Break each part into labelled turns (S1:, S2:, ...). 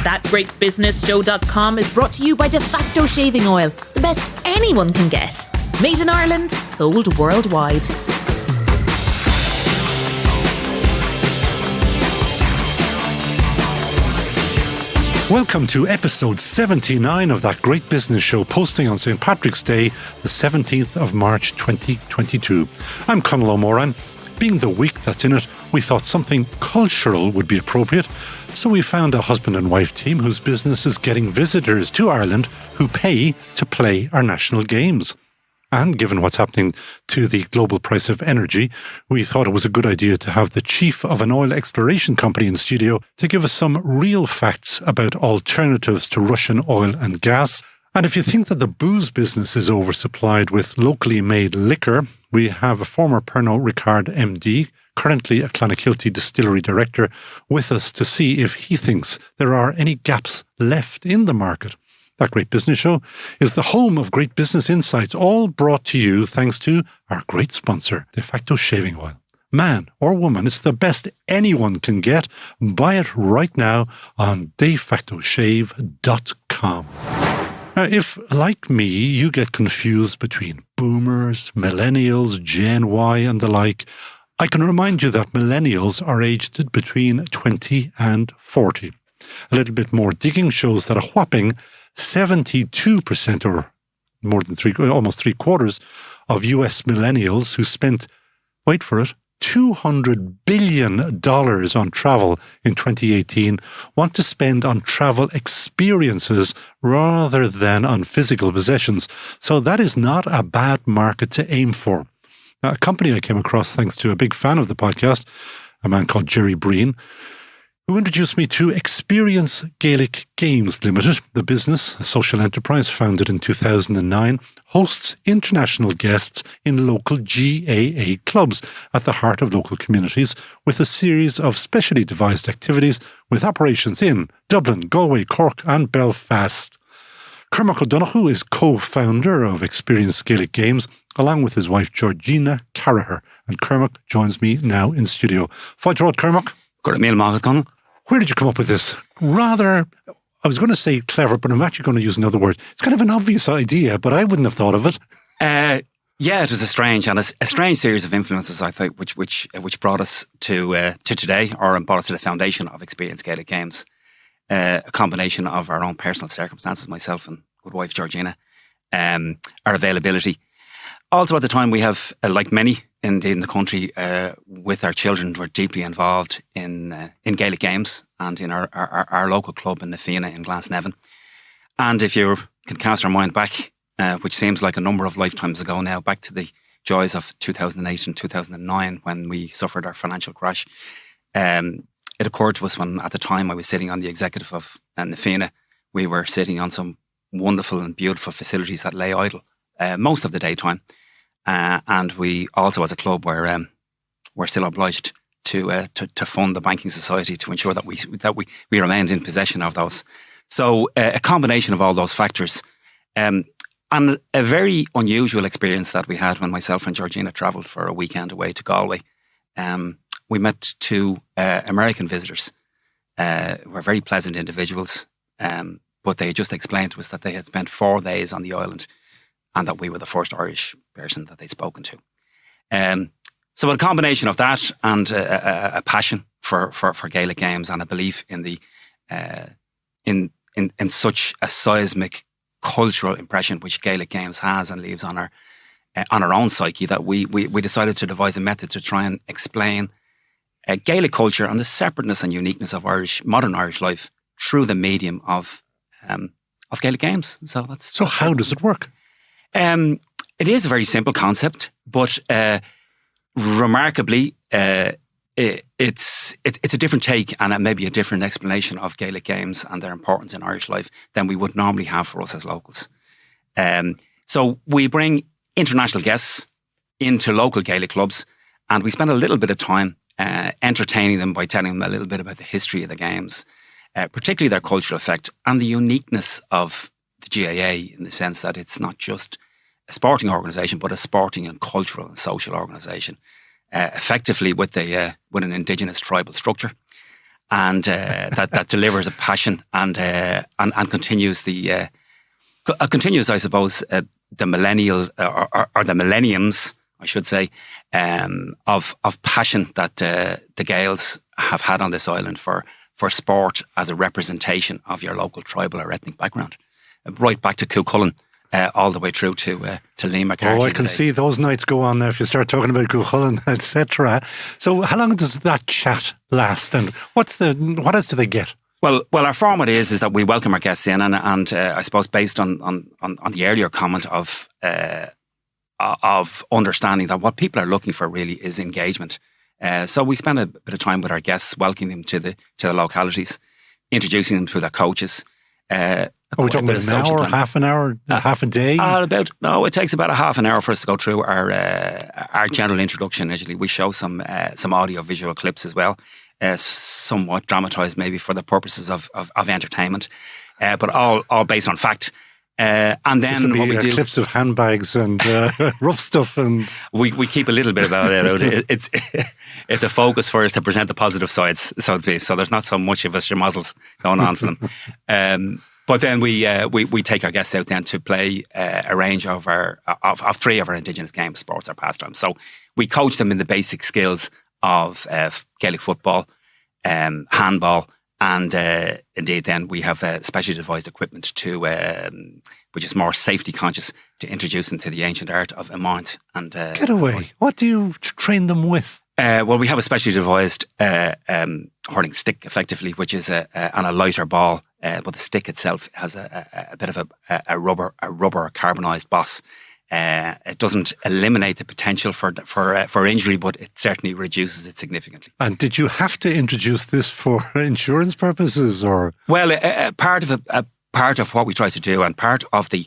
S1: ThatGreatBusinessShow.com is brought to you by De Facto Shaving Oil, the best anyone can get. Made in Ireland, sold worldwide.
S2: Welcome to episode 79 of That Great Business Show, posting on St. Patrick's Day, the 17th of March 2022. I'm Connell O'Moran. Being the week that's in it, we thought something cultural would be appropriate, so we found a husband and wife team whose business is getting visitors to Ireland who pay to play our national games. And given what's happening to the global price of energy, we thought it was a good idea to have the chief of an oil exploration company in studio to give us some real facts about alternatives to Russian oil and gas. And if you think that the booze business is oversupplied with locally made liquor, we have a former Pernod Ricard MD, currently a Clonakilty Distillery director, with us to see if he thinks there are any gaps left in the market. That Great Business Show is the home of great business insights, all brought to you thanks to our great sponsor, De Facto Shaving Oil. Man or woman, it's the best anyone can get. Buy it right now on defactoshave.com. Now, if, like me, you get confused between boomers, millennials, Gen Y and the like, I can remind you that millennials are aged between 20 and 40. A little bit more digging shows that a whopping 72%, or more than almost three quarters, of US millennials who spent, wait for it, $200 billion on travel in 2018 want to spend on travel experiences rather than on physical possessions. So that is not a bad market to aim for. Now, a company I came across thanks to a big fan of the podcast, a man called Jerry Breen, who introduced me to Experience Gaelic Games Limited. The business, a social enterprise founded in 2009, hosts international guests in local GAA clubs at the heart of local communities, with a series of specially devised activities with operations in Dublin, Galway, Cork and Belfast. Cormac O Donnachú is co-founder of Experience Gaelic Games, along with his wife Georgina Carraher, and Cormac joins me now in studio. Fáilte Ród, Cormac. Where did you come up with this? Rather, I was going to say clever, but I'm actually going to use another word. It's kind of an obvious idea, but I wouldn't have thought of it.
S3: Yeah, it was a strange series of influences, I think, which brought us to today, or brought us to the foundation of Experience Gaelic Games. A combination of our own personal circumstances, myself and good wife Georgina, our availability. Also, at the time, we have, like many in the country, with our children, we're deeply involved in Gaelic games and in our local club in the Fianna in Glasnevin. And if you can cast our mind back, which seems like a number of lifetimes ago now, back to the joys of 2008 and 2009 when we suffered our financial crash, it occurred to us when, at the time, I was sitting on the executive of the Fianna. We were sitting on some wonderful and beautiful facilities that lay idle most of the daytime. And we also, as a club, we're still obliged to fund the banking society to ensure that we remained in possession of those. So a combination of all those factors, and a very unusual experience that we had when myself and Georgina travelled for a weekend away to Galway. We met two American visitors who were very pleasant individuals, but they had just explained to us that they had spent 4 days on the island, and that we were the first Irish person that they'd spoken to. So a combination of that and a passion for Gaelic games and a belief in the in such a seismic cultural impression which Gaelic games has and leaves on our own psyche, that we decided to devise a method to try and explain Gaelic culture and the separateness and uniqueness of modern Irish life through the medium of Gaelic games. So
S2: how does it work?
S3: It is a very simple concept, but remarkably, it's a different take and maybe a different explanation of Gaelic games and their importance in Irish life than we would normally have for us as locals. So we bring international guests into local Gaelic clubs, and we spend a little bit of time entertaining them by telling them a little bit about the history of the games, particularly their cultural effect and the uniqueness of the GAA, in the sense that it's not just a sporting organisation, but a sporting and cultural and social organisation, effectively with an indigenous tribal structure. and that delivers a passion and continues continues, I suppose, the millennial or the millenniums, I should say, of passion that the Gaels have had on this island for sport as a representation of your local tribal or ethnic background, right back to Cuchulainn, all the way through to Liam McCarthy.
S2: Oh, I can see those nights go on now if you start talking about Cuchulainn, etc. So how long does that chat last, and what else do they get?
S3: Well, our format is that we welcome our guests in, and I suppose based on the earlier comment of understanding that what people are looking for really is engagement. So we spend a bit of time with our guests, welcoming them to the localities, introducing them to their coaches.
S2: Are we talking about an hour, half an hour, half a day?
S3: It takes about a half an hour for us to go through our general introduction. Initially, we show some audio visual clips as well, somewhat dramatised maybe for the purposes of entertainment, but all based on fact. And then
S2: what we do, clips of handbags and rough stuff, and
S3: we keep a little bit about it. It's a focus for us to present the positive sides, so to speak. So there's not so much of a schmozzles going on for them. But then we take our guests out then to play a range of three of our Indigenous games, sports, or pastimes. So we coach them in the basic skills of Gaelic football, handball, and indeed then we have specially devised equipment which is more safety conscious, to introduce them to the ancient art of Amant. And
S2: get away! What do you train them with?
S3: Well, we have a specially devised hurling stick, effectively, which is on a lighter ball, but the stick itself has a bit of a rubber carbonised boss. It doesn't eliminate the potential for injury, but it certainly reduces it significantly.
S2: And did you have to introduce this for insurance purposes, or?
S3: Well, part of what we try to do, and part of the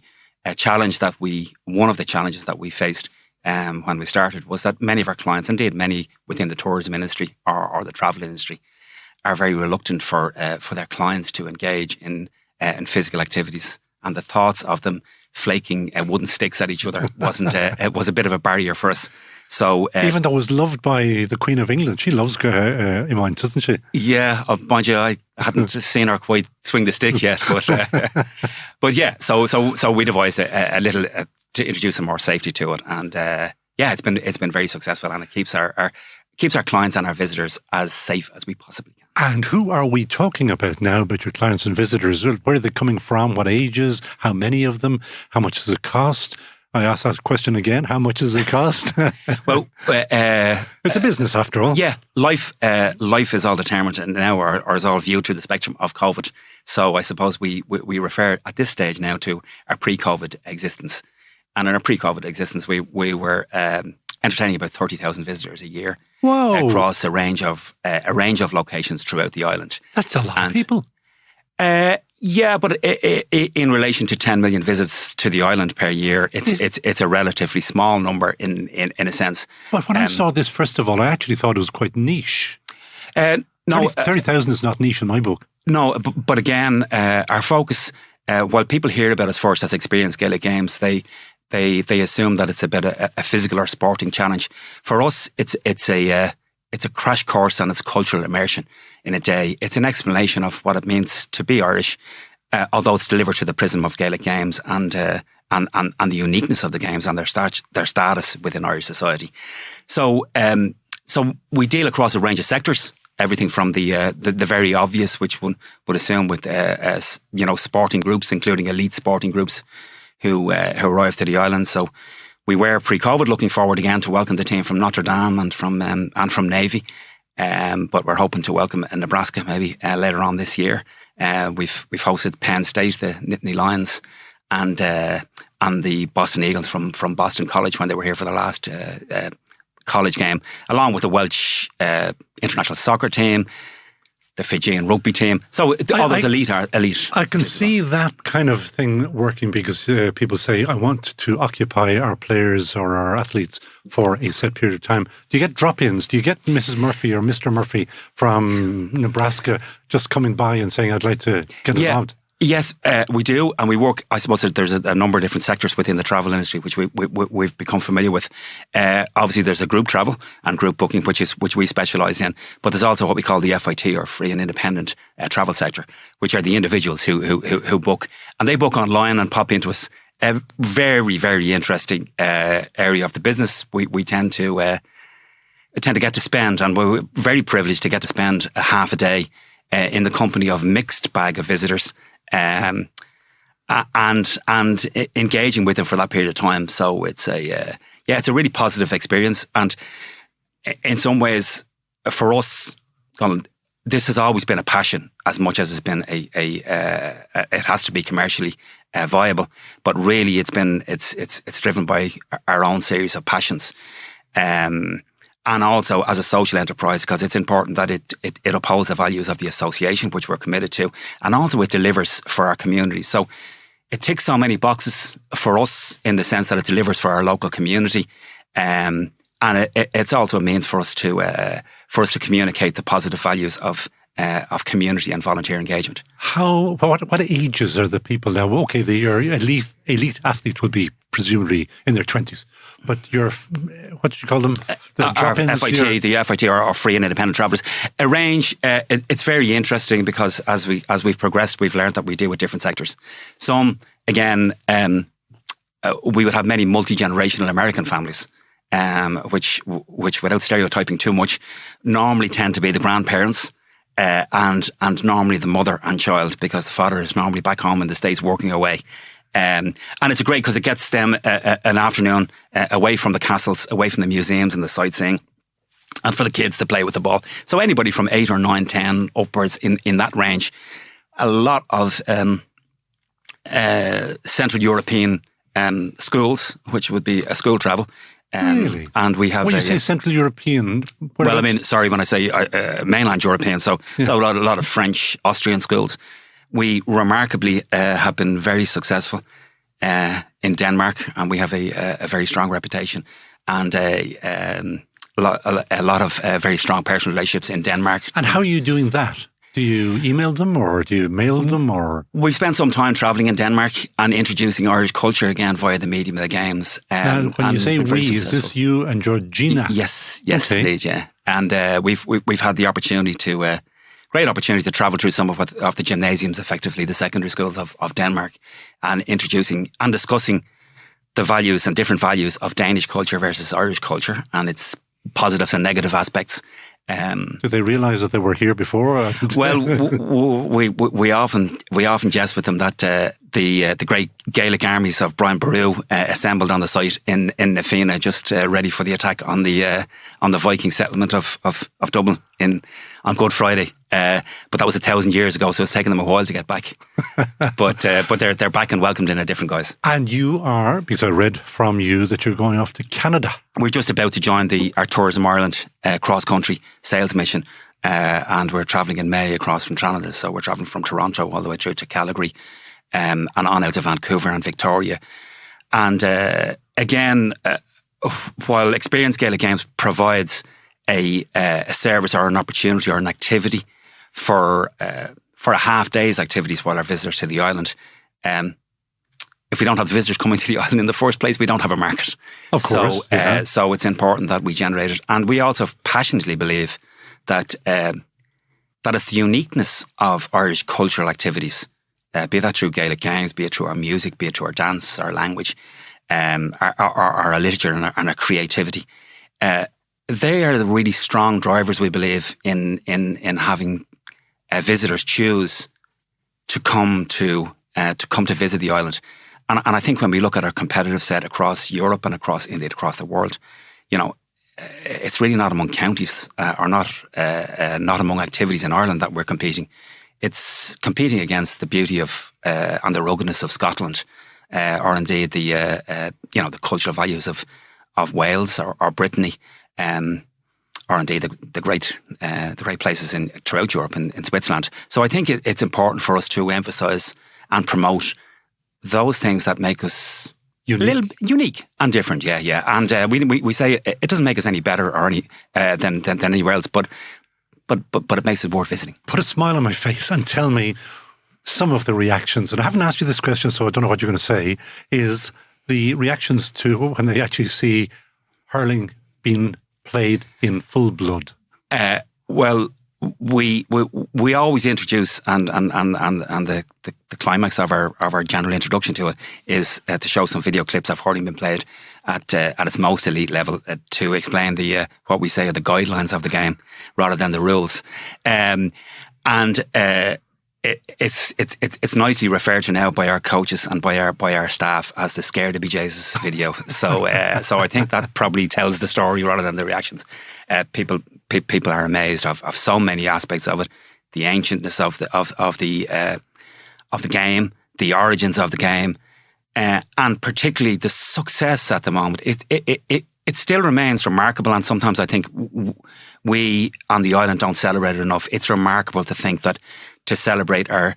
S3: one of the challenges that we faced when we started, was that many of our clients, indeed many within the tourism industry or the travel industry, are very reluctant for their clients to engage in physical activities, and the thoughts of them flaking wooden sticks at each other it was a bit of a barrier for us. So
S2: even though it was loved by the Queen of England, she loves Iman, doesn't she?
S3: Yeah, mind you, I hadn't seen her quite swing the stick yet, but yeah. So we devised a little to introduce some more safety to it, and it's been very successful, and it keeps our clients and our visitors as safe as we possibly can.
S2: And who are we talking about now, about your clients and visitors? Where are they coming from? What ages? How many of them? How much does it cost? I asked that question again. How much does it cost?
S3: Well,
S2: it's a business after all.
S3: Yeah, life is all determined, and now or is all viewed through the spectrum of COVID. So I suppose we refer at this stage now to our pre-COVID existence. And in our pre-COVID existence, we were entertaining about 30,000 visitors a year.
S2: Whoa.
S3: Across a range of locations throughout the island.
S2: That's a lot of people.
S3: Yeah, but in relation to 10 million visits to the island per year, it's a relatively small number in a sense.
S2: But when I saw this, first of all, I actually thought it was quite niche.
S3: No,
S2: 30,000 is not niche in my book.
S3: No, but again, our focus, while people hear about us first as Experience Gaelic Games, they assume that it's a bit a physical or sporting challenge. For us, it's a crash course on its cultural immersion in a day. It's an explanation of what it means to be Irish, although it's delivered through the prism of Gaelic games and the uniqueness of the games and their status within Irish society. So we deal across a range of sectors. Everything from the very obvious, which one would assume with sporting groups, including elite sporting groups who arrived to the island. So we were pre-COVID looking forward again to welcome the team from Notre Dame and from Navy, but we're hoping to welcome Nebraska maybe later on this year. We've hosted Penn State, the Nittany Lions, and the Boston Eagles from Boston College when they were here for the last college game, along with the Welsh international soccer team, the Fijian rugby team. So all those elite.
S2: I can see that kind of thing working because people say, I want to occupy our players or our athletes for a set period of time. Do you get drop-ins? Do you get Mrs. Murphy or Mr. Murphy from Nebraska just coming by and saying, I'd like to get involved?
S3: Yes, we do, and we work. I suppose there's a number of different sectors within the travel industry which we've become familiar with. Obviously, there's a group travel and group booking, which we specialise in. But there's also what we call the FIT, or free and independent travel sector, which are the individuals who book, and they book online and pop into us. A very, very interesting area of the business. We tend to get to spend, and we're very privileged to get to spend a half a day in the company of a mixed bag of visitors. And engaging with them for that period of time. So it's it's a really positive experience. And in some ways, for us, Colin, this has always been a passion as much as it's been it has to be commercially viable. But really, it's driven by our own series of passions. And also as a social enterprise, because it's important that it upholds the values of the association, which we're committed to, and also it delivers for our community. So it ticks so many boxes for us in the sense that it delivers for our local community, and it's also a means for us to communicate the positive values of community and volunteer engagement.
S2: What ages are the people now? Okay, your elite athletes will be presumably in their 20s, but what do you call them?
S3: Our FIT are free and independent travellers. A range. It's very interesting because as we've progressed, we've learned that we deal with different sectors. Some, again, we would have many multi-generational American families, which without stereotyping too much, normally tend to be the grandparents. And normally the mother and child, because the father is normally back home in the States working away. And it's great because it gets them an afternoon away from the castles, away from the museums and the sightseeing, and for the kids to play with the ball. So anybody from 8 or 9, 10 upwards in that range. A lot of Central European schools, which would be a school travel.
S2: Really?
S3: And we have.
S2: When you say Central European,
S3: when I say mainland European, so a lot of French, Austrian schools. We remarkably have been very successful in Denmark, and we have a very strong reputation and a lot of very strong personal relationships in Denmark.
S2: And how are you doing that? Do you email them or do you mail them? Or
S3: we've spent some time travelling in Denmark and introducing Irish culture again via the medium of the games.
S2: Now, when you say we, is this you and Georgina?
S3: Yes, okay. Indeed, yeah. And we've had the opportunity great opportunity to travel through some of the gymnasiums, effectively the secondary schools of Denmark, and introducing and discussing the values and different values of Danish culture versus Irish culture and its positives and negative aspects.
S2: Do they realise that they were here before?
S3: Well, we often jest with them that the great Gaelic armies of Brian Boru assembled on the site in Fianna, just ready for the attack on the Viking settlement of Dublin on Good Friday. But that was 1,000 years ago, so it's taken them a while to get back. but they're back and welcomed in a different guise.
S2: And you are, because I read from you that you're going off to Canada.
S3: We're just about to join our Tourism Ireland cross-country sales mission, and we're travelling in May across from Canada. So we're travelling from Toronto all the way through to Calgary, and on out to Vancouver and Victoria. And again, while Experience Gaelic Games provides a service or an opportunity or an activity for a half day's activities while our visitors to the island, if we don't have the visitors coming to the island in the first place, we don't have a market.
S2: Of course.
S3: So it's important that we generate it. And we also passionately believe that it's the uniqueness of Irish cultural activities, be that through Gaelic games, be it through our music, be it through our dance, our language, our literature and our creativity. They are the really strong drivers, we believe, in having visitors choose to come to visit the island. And I think when we look at our competitive set across Europe and across the world, it's really not among counties or not among activities in Ireland that we're competing. It's competing against the beauty of and the ruggedness of Scotland, or indeed the cultural values of Wales or Brittany, or indeed the great places throughout Europe and in Switzerland. So I think it's important for us to emphasise and promote those things that make us a little unique and different. Yeah. And we say it doesn't make us any better or any than anywhere else, but it makes it worth visiting.
S2: Put a smile on my face and tell me, some of the reactions, and I haven't asked you this question, so I don't know what you're going to say, is the reactions to when they actually see hurling being played in full blood?
S3: Well, we always introduce and the climax of our general introduction to it is to show some video clips of hurling being played at its most elite level to explain the what we say are the guidelines of the game rather than the rules, It's nicely referred to now by our coaches and by our staff as the "Scared to be Jesus" video. So I think that probably tells the story rather than the reactions. People are amazed of so many aspects of it, the ancientness of the game, the origins of the game, and particularly the success at the moment. It still remains remarkable, and sometimes I think we on the island don't celebrate it enough. It's remarkable to think that to celebrate our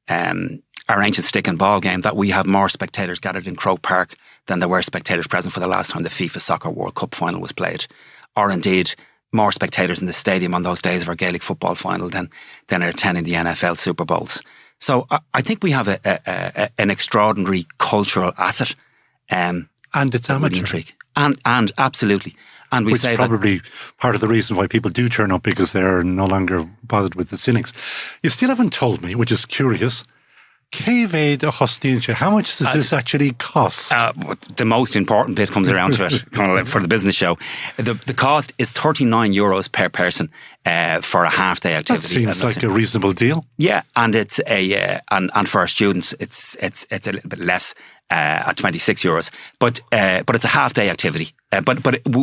S3: ancient stick and ball game, that we have more spectators gathered in Croke Park than there were spectators present for the last time the FIFA Soccer World Cup final was played, or indeed more spectators in the stadium on those days of our Gaelic football final than are attending the NFL Super Bowls. So I think we have an extraordinary cultural asset,
S2: and it's amateur.
S3: Intrigue. And absolutely. And we
S2: Which
S3: say
S2: is probably part of the reason why people do turn up, because they're no longer bothered with the cynics. You still haven't told me, which is curious, Céimhéad a Hostinse, how much does this actually cost?
S3: The most important bit comes around to it for the business show. The cost is €39 per person for a half day activity.
S2: That seems like a reasonable deal.
S3: Yeah, and it's and for our students it's a little bit less at €26, but it's a half day activity. But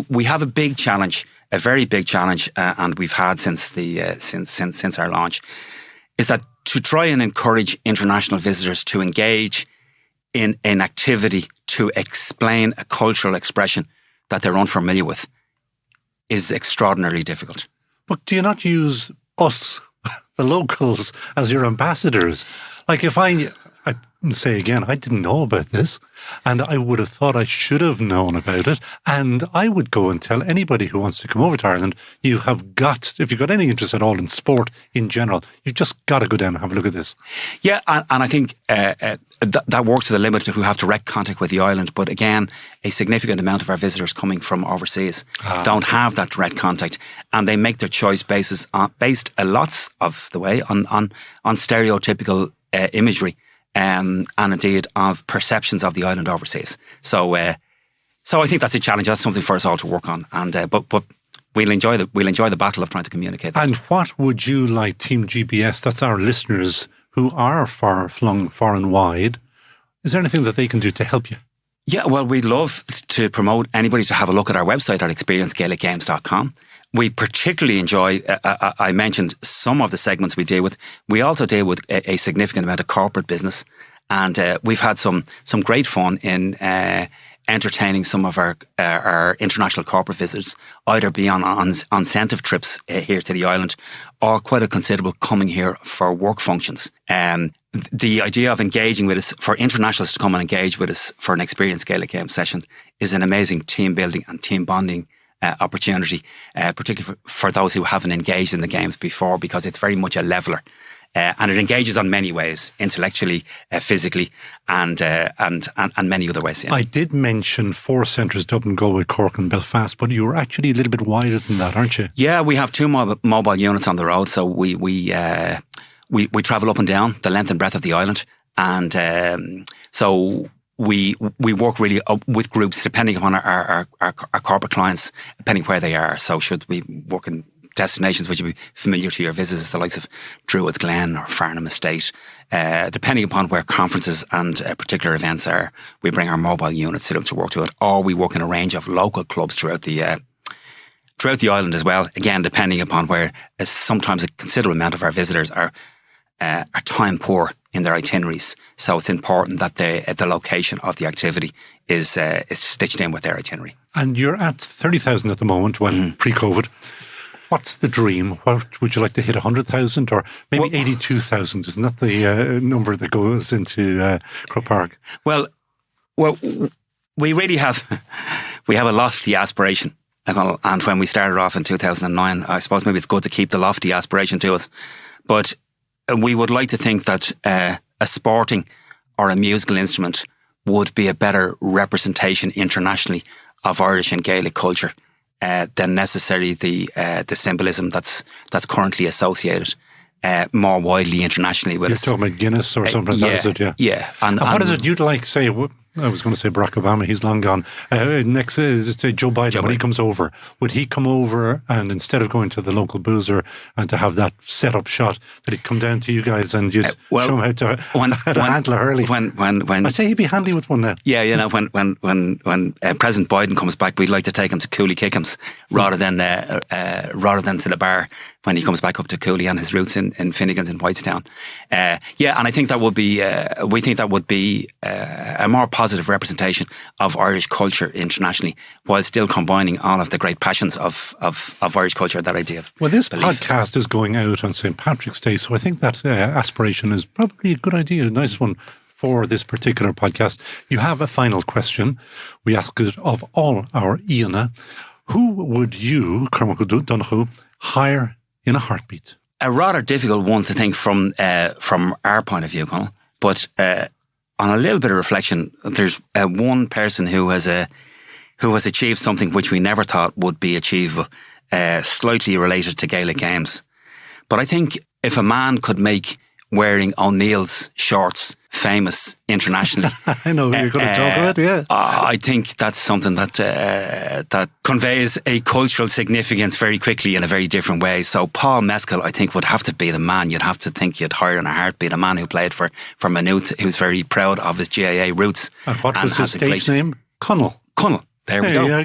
S3: we have a big challenge, a very big challenge, and we've had since our launch, is that to try and encourage international visitors to engage in an activity to explain a cultural expression that they're unfamiliar with is extraordinarily difficult.
S2: But do you not use us, the locals, as your ambassadors? Like if I say again, I didn't know about this, and I would have thought I should have known about it, and I would go and tell anybody who wants to come over to Ireland, you have got, if you've got any interest at all in sport in general, you've just got to go down and have a look at this.
S3: Yeah, and I think that works to the limit who have direct contact with the island, but again, a significant amount of our visitors coming from overseas don't have that direct contact, and they make their choice based lots of the way on stereotypical imagery. And indeed of perceptions of the island overseas. So I think that's a challenge. That's something for us all to work on. And but we'll enjoy the battle of trying to communicate that.
S2: And what would you like TeamGBS? That's our listeners who are far-flung, far and wide. Is there anything that they can do to help you?
S3: Yeah, well, we'd love to promote anybody to have a look at our website at experiencegaelicgames.com. We particularly enjoy, I mentioned some of the segments we deal with. We also deal with a significant amount of corporate business. And we've had some great fun in entertaining some of our international corporate visitors, either be on incentive trips here to the island or quite a considerable coming here for work functions. The idea of engaging with us, for internationals to come and engage with us for an Experience Gaelic Games session, is an amazing team building and team bonding opportunity, particularly for those who haven't engaged in the games before, because it's very much a leveller. And it engages on many ways, intellectually, physically, and many other ways. Yeah.
S2: I did mention 4 centres, Dublin, Galway, Cork and Belfast, but you're actually a little bit wider than that, aren't you?
S3: Yeah, we have 2 mobile units on the road, so we travel up and down the length and breadth of the island, and so we work really with groups depending upon our corporate clients, depending where they are. So should we work in destinations which would be familiar to your visitors, the likes of Druids Glen or Farnham Estate, depending upon where conferences and particular events are, we bring our mobile units to them to work to it, or we work in a range of local clubs throughout the island as well. Again, depending upon where sometimes a considerable amount of our visitors are time poor in their itineraries, so it's important that the location of the activity is stitched in with their itinerary.
S2: And you're at 30,000 at the moment, pre-COVID. What's the dream? What would you like to hit? 100,000 or maybe 82,000? Isn't that the number that goes into Croke Park?
S3: Well, we really have a lofty aspiration. And when we started off in 2009, I suppose maybe it's good to keep the lofty aspiration to us. But we would like to think that a sporting or a musical instrument would be a better representation internationally of Irish and Gaelic culture than necessarily the symbolism that's currently associated more widely internationally with us.
S2: You're talking about Guinness or something like that, is it? Yeah.
S3: Yeah.
S2: And what is it you'd like, say, I was going to say Barack Obama, he's long gone. Next is Joe Biden, when he comes over, would he come over and instead of going to the local boozer and to have that set up shot, that he'd come down to you guys and you'd show him how to handle a hurling? When I'd say he'd be handy with one now.
S3: Yeah, when President Biden comes back, we'd like to take him to Cooley Kickham's rather than to the bar when he comes back up to Cooley and his roots in Finnegan's in Whitestown. And I think that would be, we think that would be a more positive representation of Irish culture internationally, while still combining all of the great passions of Irish culture that I do.
S2: Well, this podcast is going out on St. Patrick's Day, so I think that aspiration is probably a good idea, a nice one for this particular podcast. You have a final question. We ask it of all our Fianna. Who would you, Cormac O Donnachú, hire in a heartbeat?
S3: A rather difficult one to think from our point of view, Connell, but on a little bit of reflection, there's one person who has achieved something which we never thought would be achievable, slightly related to Gaelic games. But I think if a man could make wearing O'Neill's shorts famous internationally,
S2: I know who you're going to talk about. Yeah,
S3: I think that's something that conveys a cultural significance very quickly in a very different way. So Paul Mescal, I think, would have to be the man. You'd have to think you'd hire in a heartbeat, a man who played for Maynooth, who's very proud of his GAA roots.
S2: And what was his stage name? Connell.
S3: There we go.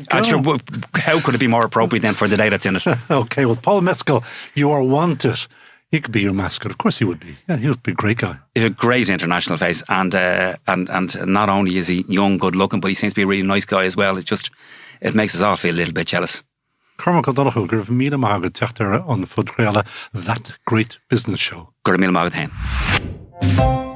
S3: How could it be more appropriate than for the day that's in it?
S2: Okay, well, Paul Mescal, you are wanted. He could be your mascot. Of course he would be. Yeah, he would be a great guy.
S3: He's a great international face. And not only is he young, good looking, but he seems to be a really nice guy as well. It makes us all feel a little bit jealous.
S2: Cormac O Donnachú, gur bh míle maith teachtar an fudcréala, That Great Business Show.
S3: Gur míle maith hain.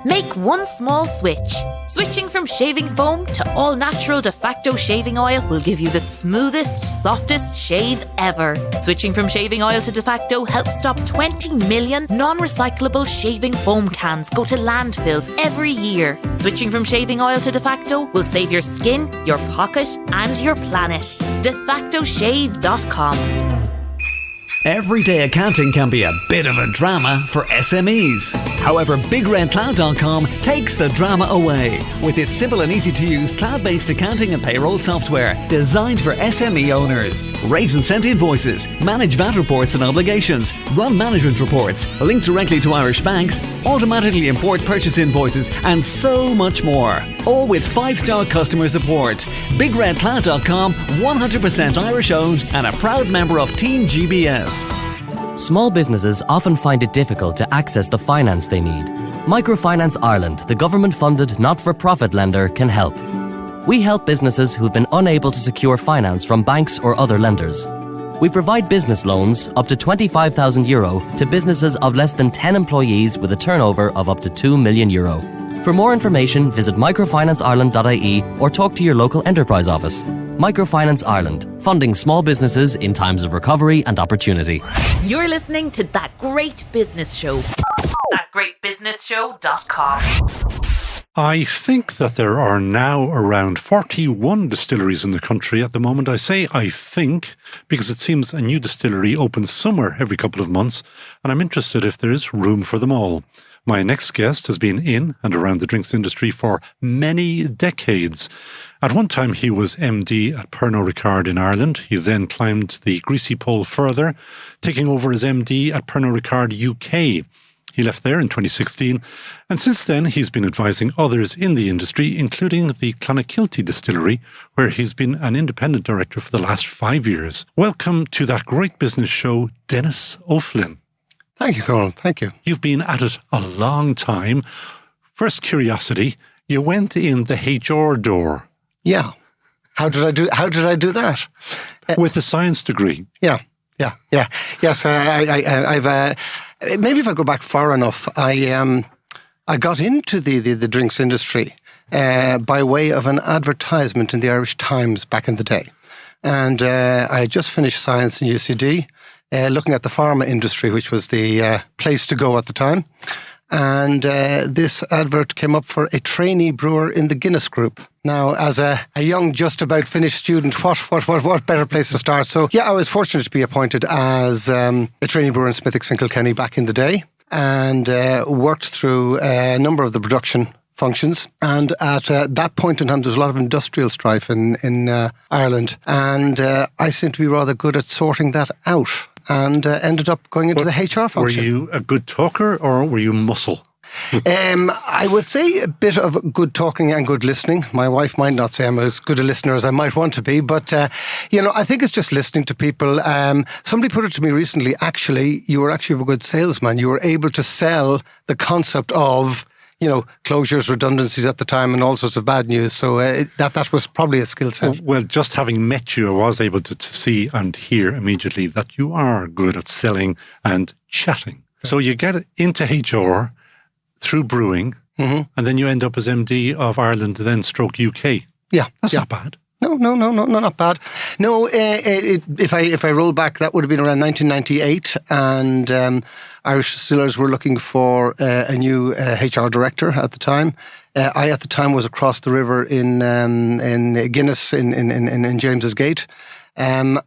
S1: Make one small switch. Switching from shaving foam to all-natural de facto shaving oil will give you the smoothest, softest shave ever. Switching from shaving oil to de facto helps stop 20 million non-recyclable shaving foam cans go to landfills every year. Switching from shaving oil to de facto will save your skin, your pocket and your planet. defactoshave.com.
S4: Everyday accounting can be a bit of a drama for SMEs. However, BigRedCloud.com takes the drama away with its simple and easy-to-use cloud-based accounting and payroll software designed for SME owners. Raise and send invoices, manage VAT reports and obligations, run management reports, link directly to Irish banks, automatically import purchase invoices, and so much more. All with 5-star customer support. BigRedCloud.com, 100% Irish-owned and a proud member of TeamGBS.
S5: Small businesses often find it difficult to access the finance they need. Microfinance Ireland, the government-funded, not-for-profit lender, can help. We help businesses who've been unable to secure finance from banks or other lenders. We provide business loans up to €25,000 to businesses of less than 10 employees with a turnover of up to €2 million. For more information, visit microfinanceIreland.ie or talk to your local enterprise office. Microfinance Ireland, funding small businesses in times of recovery and opportunity.
S1: You're listening to That Great Business Show. ThatGreatBusinessShow.com.
S2: I think that there are now around 41 distilleries in the country at the moment. I say I think because it seems a new distillery opens somewhere every couple of months, and I'm interested if there is room for them all. My next guest has been in and around the drinks industry for many decades. At one time, he was MD at Pernod Ricard in Ireland. He then climbed the greasy pole further, taking over as MD at Pernod Ricard UK. He left there in 2016, and since then he's been advising others in the industry, including the Clonakilty Distillery, where he's been an independent director for the last 5 years. Welcome to That Great Business Show, Denis O'Flynn.
S6: Thank you, Connell. Thank you.
S2: You've been at it a long time. First curiosity, you went in the HR door.
S6: Yeah. How did I do that?
S2: With a science degree.
S6: Yeah. Yes, I've maybe if I go back far enough, I got into the drinks industry by way of an advertisement in the Irish Times back in the day. And I had just finished science in UCD. looking at the pharma industry, which was the place to go at the time. And this advert came up for a trainee brewer in the Guinness Group. Now, as a young, just about finished student, what better place to start? So, yeah, I was fortunate to be appointed as a trainee brewer in Smithwick's in Kilkenny back in the day, and worked through a number of the production functions. And at that point in time, there was a lot of industrial strife in Ireland, and I seemed to be rather good at sorting that out, and ended up going into the HR function.
S2: Were you a good talker, or were you muscle?
S6: I would say a bit of good talking and good listening. My wife might not say I'm as good a listener as I might want to be, but, I think it's just listening to people. Somebody put it to me recently, actually, you were actually a good salesman. You were able to sell the concept of, closures, redundancies at the time, and all sorts of bad news. So that was probably a skill set.
S2: Well, just having met you, I was able to see and hear immediately that you are good at selling and chatting. So you get into HR through brewing, and then you end up as MD of Ireland, then stroke UK.
S6: Yeah.
S2: That's not bad.
S6: No, not bad. No, if I roll back, that would have been around 1998, and Irish Distillers were looking for a new HR director at the time. I, at the time, was across the river in Guinness in James's Gate. However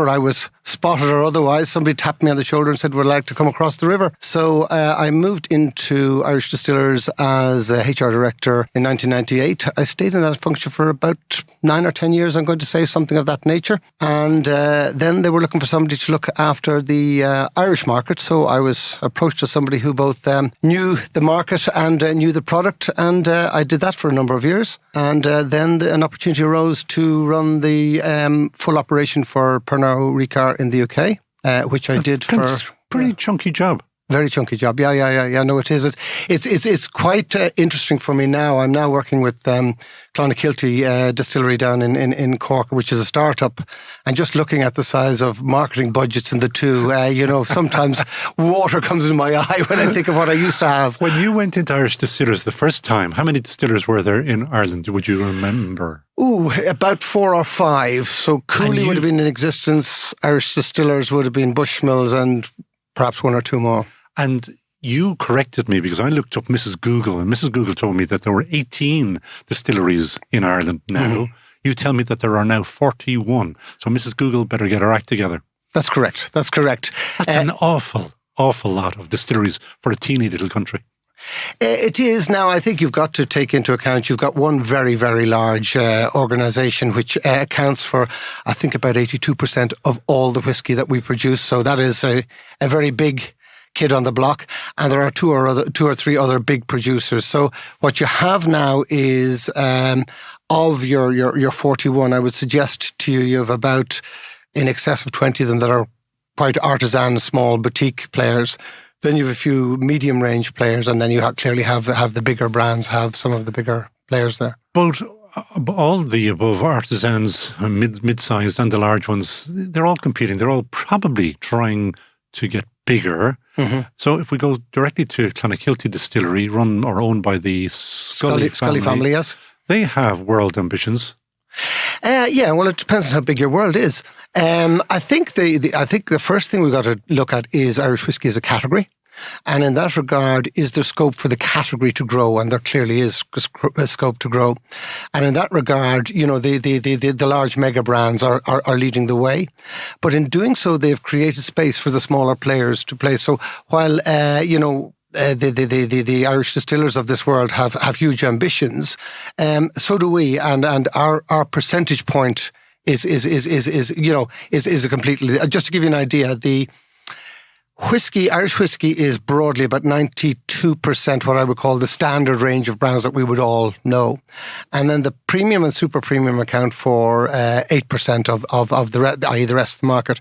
S6: I was spotted or otherwise, somebody tapped me on the shoulder and said, would I like to come across the river? So I moved into Irish Distillers as a HR director in 1998. I stayed in that function for about 9 or 10 years, I'm going to say, something of that nature. And then they were looking for somebody to look after the Irish market. So I was approached as somebody who both knew the market and knew the product. And I did that for a number of years. And then an opportunity arose to run the full operation for Pernod Ricard in the UK, which I did for...
S2: Pretty chunky job.
S6: Very chunky job. Yeah. No, it is. It's quite interesting for me now. I'm now working with Clonakilty Distillery down in Cork, which is a startup. And just looking at the size of marketing budgets in the two, sometimes water comes in my eye when I think of what I used to have.
S2: When you went into Irish Distillers the first time, how many distillers were there in Ireland? Would you remember?
S6: About 4 or 5. So Cooley would have been in existence. Irish Distillers would have been Bushmills, and perhaps 1 or 2 more.
S2: And you corrected me because I looked up Mrs. Google, and Mrs. Google told me that there were 18 distilleries in Ireland now. Mm-hmm. You tell me that there are now 41. So Mrs. Google better get her act together.
S6: That's correct. That's
S2: an awful lot of distilleries for a teeny little country.
S6: It is. Now, I think you've got to take into account, you've got one very, very large organisation which accounts for, I think, about 82% of all the whiskey that we produce. So that is a very big kid on the block, and there are 2 or 3 other big producers. So what you have now is of your 41, I would suggest to you have about in excess of 20 of them that are quite artisan, small boutique players. Then you have a few medium range players, and then you clearly have the bigger brands, have some of the bigger players there.
S2: But all the above, artisans, mid-sized and the large ones, they're all competing. They're all probably trying to get bigger. Mm-hmm. So if we go directly to Clonakilty Distillery, run or owned by the Scully
S6: family, yes.
S2: They have world ambitions.
S6: Well, it depends on how big your world is. I think the first thing we've got to look at is Irish whiskey as a category. And in that regard, is there scope for the category to grow? And there clearly is scope to grow. And in that regard, the large mega brands are leading the way. But in doing so, they've created space for the smaller players to play. So while, the Irish distillers of this world have huge ambitions, so do we. And our percentage point is a completely, just to give you an idea, the Irish whiskey is broadly about 92% what I would call the standard range of brands that we would all know. And then the premium and super premium account for 8% of the rest of the market.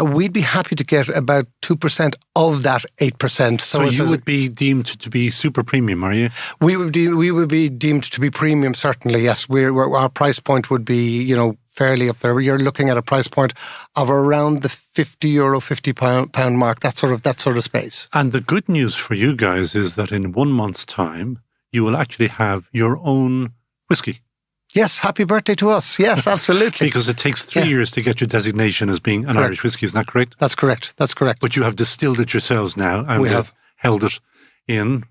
S6: We'd be happy to get about 2% of that 8%.
S2: So you would be deemed to be super premium, are you?
S6: We would be deemed to be premium, certainly, yes. Our price point would be, fairly up there. You're looking at a price point of around the £50 mark, that sort of space.
S2: And the good news for you guys is that in 1 month's time, you will actually have your own whiskey.
S6: Yes, happy birthday to us. Yes, absolutely.
S2: Because it takes 3 years to get your designation as being an Irish whiskey, isn't that correct?
S6: That's correct.
S2: But you have distilled it yourselves now, and
S6: we have
S2: held it in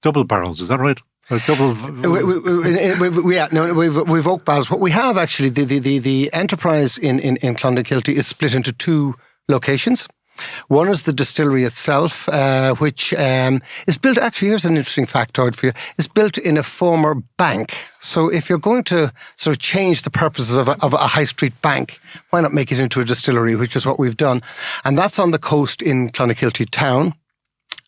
S2: double barrels, is that right? Or double...
S6: We've oak barrels. What we have actually, the enterprise in Clonakilty is split into 2 locations. One is the distillery itself, which is built, actually, here's an interesting factoid for you, it's built in a former bank. So if you're going to sort of change the purposes of a high street bank, why not make it into a distillery, which is what we've done. And that's on the coast in Clonakilty town.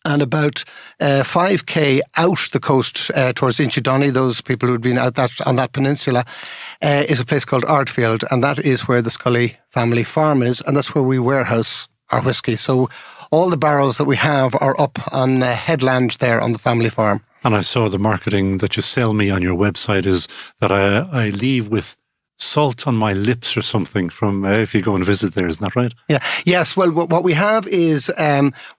S6: And about 5k out the coast towards Inchydoney, those people who'd been out on that peninsula, is a place called Ardfield, and that is where the Scully family farm is, and that's where we warehouse our whiskey. So all the barrels that we have are up on headland there on the family farm.
S2: And I saw the marketing that you sell me on your website is that I leave with salt on my lips or something from if you go and visit there, isn't that right?
S6: Yeah. Yes. Well, what we have is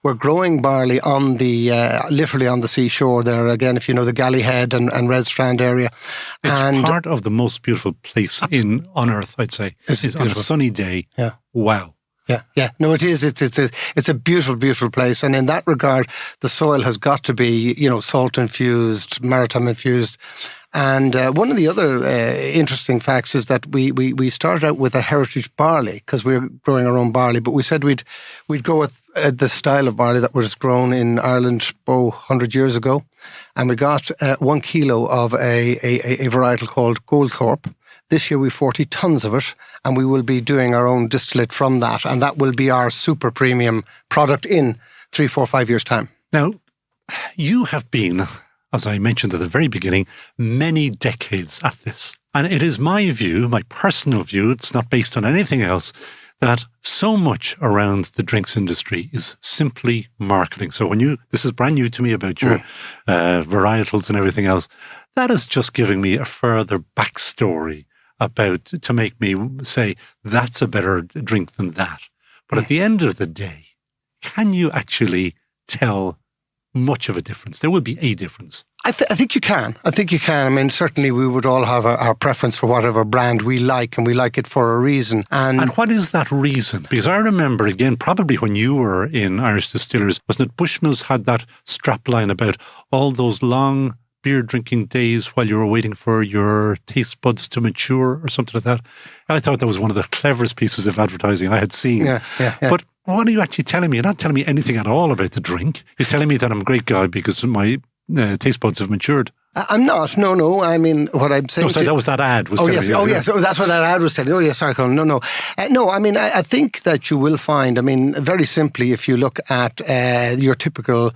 S6: we're growing barley on the literally on the seashore there. Again, if you know the Gallyhead and Red Strand area,
S2: it's part of the most beautiful place on earth, I'd say. It's on a sunny day.
S6: Yeah.
S2: Wow.
S6: Yeah. No, it is. It's a beautiful, beautiful place, and in that regard, the soil has got to be, salt infused, maritime infused. And one of the other interesting facts is that we started out with a heritage barley because we're growing our own barley, but we said we'd go with the style of barley that was grown in Ireland 100 years ago, and we got 1 kilo of a varietal called Goldthorpe. This year we've 40 tons of it, and we will be doing our own distillate from that, and that will be our super premium product in 3, 4, 5 years' time.
S2: Now, you have been, as I mentioned at the very beginning, many decades at this. And it is my view, my personal view, it's not based on anything else, that so much around the drinks industry is simply marketing. So this is brand new to me about your varietals and everything else, that is just giving me a further backstory to make me say, that's a better drink than that. But at the end of the day, can you actually tell much of a difference? There will be a difference.
S6: I think you can. I mean, certainly we would all have our preference for whatever brand we like, and we like it for a reason.
S2: And what is that reason? Because I remember, again, probably when you were in Irish Distillers, wasn't it Bushmills had that strapline about all those long beer drinking days while you were waiting for your taste buds to mature or something like that? I thought that was one of the cleverest pieces of advertising I had seen.
S6: Yeah.
S2: But what are you actually telling me? You're not telling me anything at all about the drink. You're telling me that I'm a great guy because my taste buds have matured.
S6: I'm not. No. I mean, what I'm saying...
S2: that was that ad.
S6: Yes. That's what that ad was telling you. Oh, yes. Sorry, Colin. No. No, I mean, I think that you will find, I mean, very simply, if you look at your typical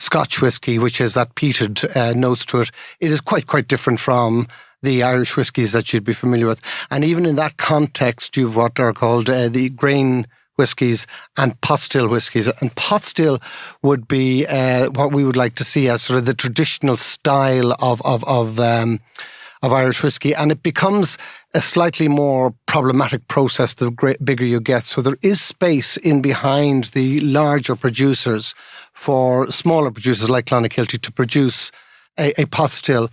S6: Scotch whiskey, which has that peated notes to it, it is quite different from the Irish whiskies that you'd be familiar with. And even in that context, you've what are called the grain whiskies and pot still whiskies. And pot still would be what we would like to see as sort of the traditional style of Irish whiskey, and it becomes a slightly more problematic process the bigger you get. So there is space in behind the larger producers for smaller producers like Clonakilty to produce a pot still.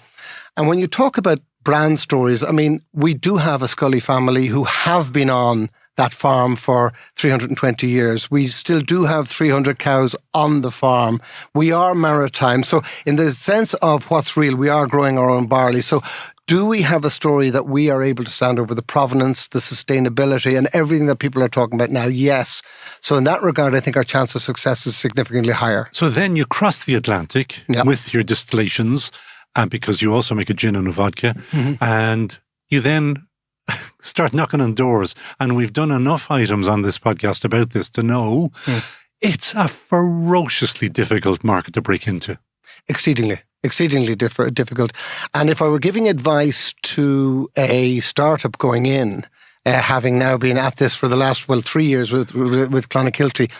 S6: And when you talk about brand stories, I mean, we do have a Scully family who have been on that farm for 320 years. We still do have 300 cows on the farm. We are maritime. So in the sense of what's real, we are growing our own barley. So do we have a story that we are able to stand over the provenance, the sustainability, and everything that people are talking about now? Yes. So in that regard, I think our chance of success is significantly higher.
S2: So then you cross the Atlantic with your distillations, and because you also make a gin and a vodka, and you then start knocking on doors. And we've done enough items on this podcast about this to know it's a ferociously difficult market to break into.
S6: Exceedingly difficult. And if I were giving advice to a startup going in, having now been at this for the last 3 years with Clonakilty,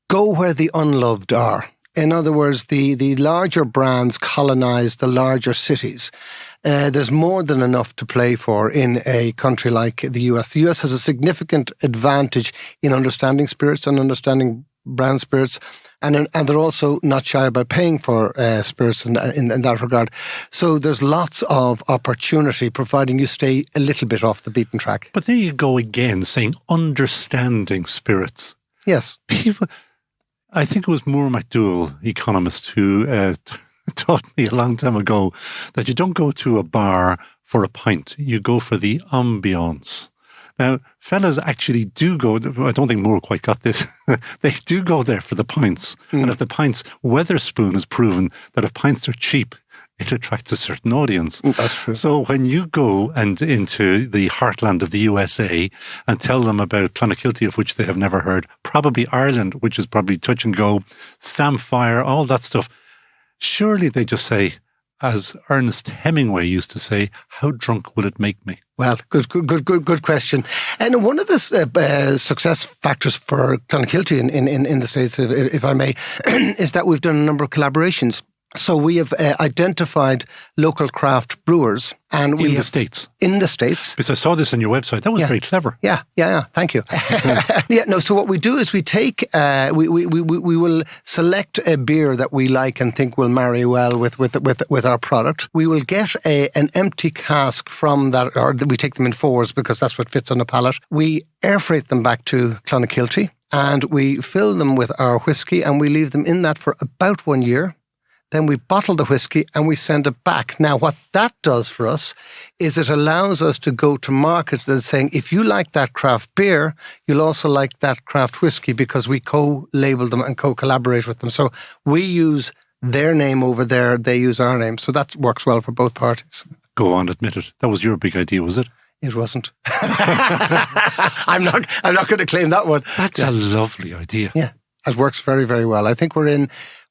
S6: go where the unloved are. In other words, the larger brands colonize the larger cities. There's more than enough to play for in a country like the US. The US has a significant advantage in understanding spirits and understanding brand spirits. And they're also not shy about paying for spirits in that regard. So there's lots of opportunity, providing you stay a little bit off the beaten track.
S2: But there you go again, saying understanding spirits.
S6: Yes.
S2: People, I think it was Moore MacDougall, economist, who taught me a long time ago that you don't go to a bar for a pint, you go for the ambiance. Now, fellas actually do go, I don't think Moore quite got this, they do go there for the pints. And if the pints, Weatherspoon has proven that if pints are cheap, it attracts a certain audience.
S6: That's true.
S2: So when you go and into the heartland of the USA and tell them about Clonakilty, of which they have never heard, probably Ireland, which is probably touch and go, Samphire, all that stuff, surely they just say, as Ernest Hemingway used to say, how drunk will it make me?
S6: Well, good question. And one of the success factors for Clonakilty in the States, if I may, is that we've done a number of collaborations. So we have identified local craft brewers, and
S2: in the States.
S6: In the States,
S2: because I saw this on your website. That was very clever.
S6: Yeah. Thank you. So what we do is we take we will select a beer that we like and think will marry well with our product. We will get an empty cask from that, or we take them in fours because that's what fits on the palate. We air freight them back to Clonakilty, and we fill them with our whiskey, and we leave them in that for about 1 year. Then we bottle the whiskey and we send it back. Now, what that does for us is it allows us to go to market that's saying, if you like that craft beer, you'll also like that craft whiskey, because we co-label them and co-collaborate with them. So we use their name over there, they use our name. So that works well for both parties.
S2: Go on, admit it. That was your big idea, was it?
S6: It wasn't. I'm not going to claim that one.
S2: That's a lovely idea.
S6: Yeah, it works very, very well. I think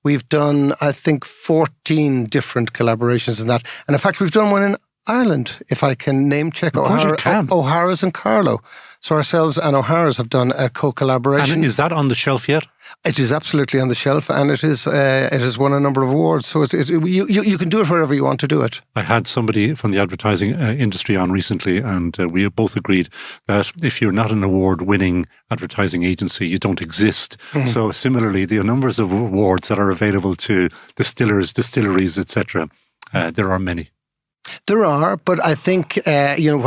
S6: we've done, 14 different collaborations in that. And in fact, we've done one in Ireland, if I can name check. O'Hara's and Carlow. So ourselves and O'Hara's have done a co-collaboration.
S2: And is that on the shelf yet?
S6: It is absolutely on the shelf, and it has won a number of awards. So you can do it wherever you want to do it.
S2: I had somebody from the advertising industry on recently, and we both agreed that if you're not an award-winning advertising agency, you don't exist. Mm-hmm. So similarly, the numbers of awards that are available to distillers, distilleries, etc., there are many.
S6: There are, but I think what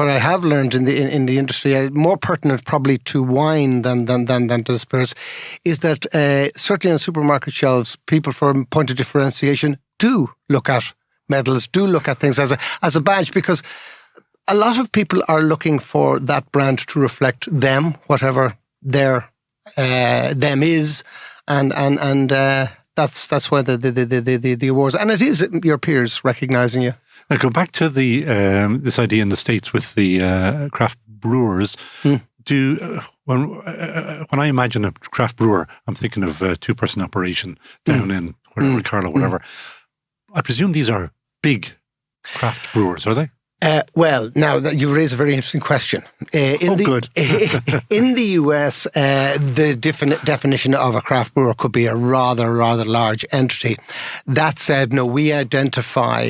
S6: I have learned in the industry, more pertinent probably to wine than to spirits, is that certainly on supermarket shelves, people, from point of differentiation, do look at medals, do look at things as a badge, because a lot of people are looking for that brand to reflect them, whatever their them is, and that's why the awards, and it is your peers recognising you.
S2: Now, go back to the this idea in the States with the craft brewers. When I imagine a craft brewer, I'm thinking of a 2-person operation down in wherever, Carlo, whatever. I presume these are big craft brewers, are they?
S6: Well, now you raise a very interesting question.
S2: Good.
S6: In the US, the definition of a craft brewer could be a rather large entity. That said, no, we identify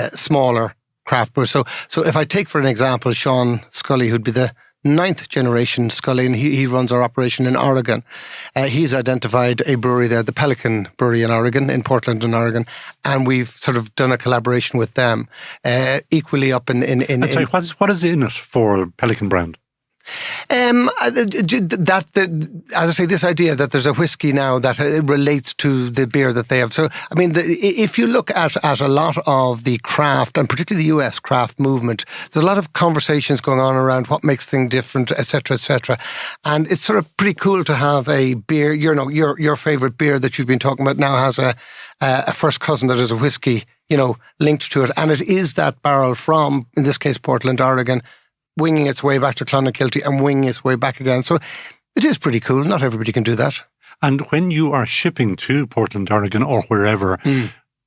S6: smaller craft brewers. So if I take, for an example, Sean Scully, who'd be the 9th generation Scully, and he runs our operation in Oregon. He's identified a brewery there, the Pelican Brewery in Oregon, in Portland in Oregon, and we've sort of done a collaboration with them. Equally up in
S2: sorry, what is in it for Pelican brand? As I say, this idea that there's a whiskey now that relates to the beer that they have. So, I mean, if you look at a lot of the craft, and particularly the US craft movement, there's a lot of conversations going on around what makes things different, etc., etc. And it's sort of pretty cool to have a beer, your favorite beer that you've been talking about now has a first cousin that is a whiskey, linked to it. And it is that barrel from, in this case, Portland, Oregon, winging its way back to Clonakilty and winging its way back again. So it is pretty cool. Not everybody can do that. And when you are shipping to Portland, Oregon or wherever,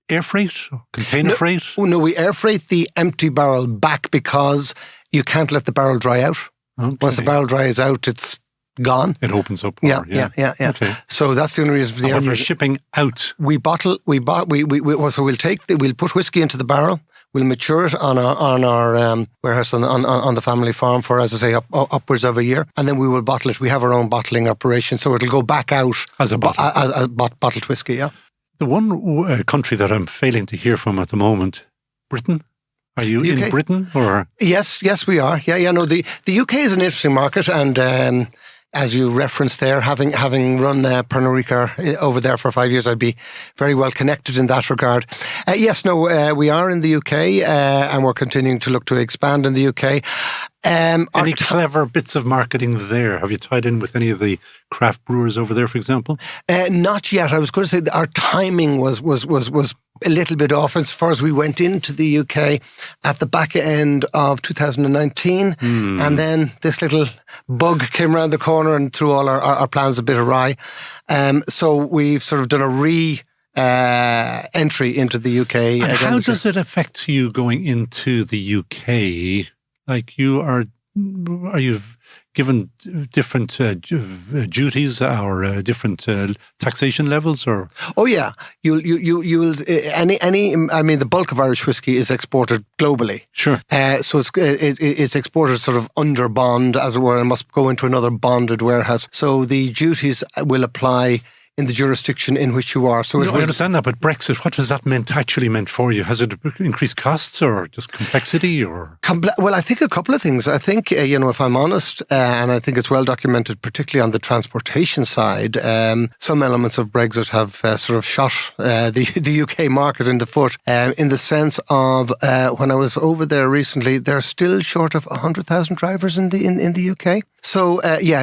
S2: air freight, container freight?
S6: Oh, no, we air freight the empty barrel back because you can't let the barrel dry out. Okay. Once the barrel dries out, it's gone.
S2: It opens up.
S6: Yeah. Okay. So that's the only reason for the air freight.
S2: When you're shipping out,
S6: we'll put whiskey into the barrel. We'll mature it on our warehouse on the family farm for, as I say, upwards of a year, and then we will bottle it. We have our own bottling operation, so it'll go back out
S2: as a bottle.
S6: As bottled whiskey. Yeah.
S2: The one country that I'm failing to hear from at the moment, Britain. Are you in Britain or? Yes,
S6: we are. Yeah. No, the UK is an interesting market, and as you referenced there, having run Pernod Ricard over there for 5 years, I'd be very well connected in that regard. We are in the UK, and we're continuing to look to expand in the UK.
S2: Any clever bits of marketing there? Have you tied in with any of the craft brewers over there, for example?
S6: Not yet. I was going to say that our timing was a little bit off as far as we went into the UK at the back end of 2019. And then this little bug came around the corner and threw all our plans a bit awry. So we've sort of done a entry into the UK.
S2: And how does it affect you going into the UK? Like are you given different duties or different taxation levels, or?
S6: Oh yeah, you'll the bulk of Irish whiskey is exported globally.
S2: Sure.
S6: So it's exported sort of under bond, as it were, and must go into another bonded warehouse. So the duties will apply in the jurisdiction in which you are. So
S2: I understand that, but Brexit, what has that actually meant for you? Has it increased costs or just complexity? Or
S6: well, I think a couple of things. I think, if I'm honest, and I think it's well documented, particularly on the transportation side, some elements of Brexit have sort of shot the UK market in the foot, in the sense of when I was over there recently, they're still short of 100,000 drivers in the UK. So,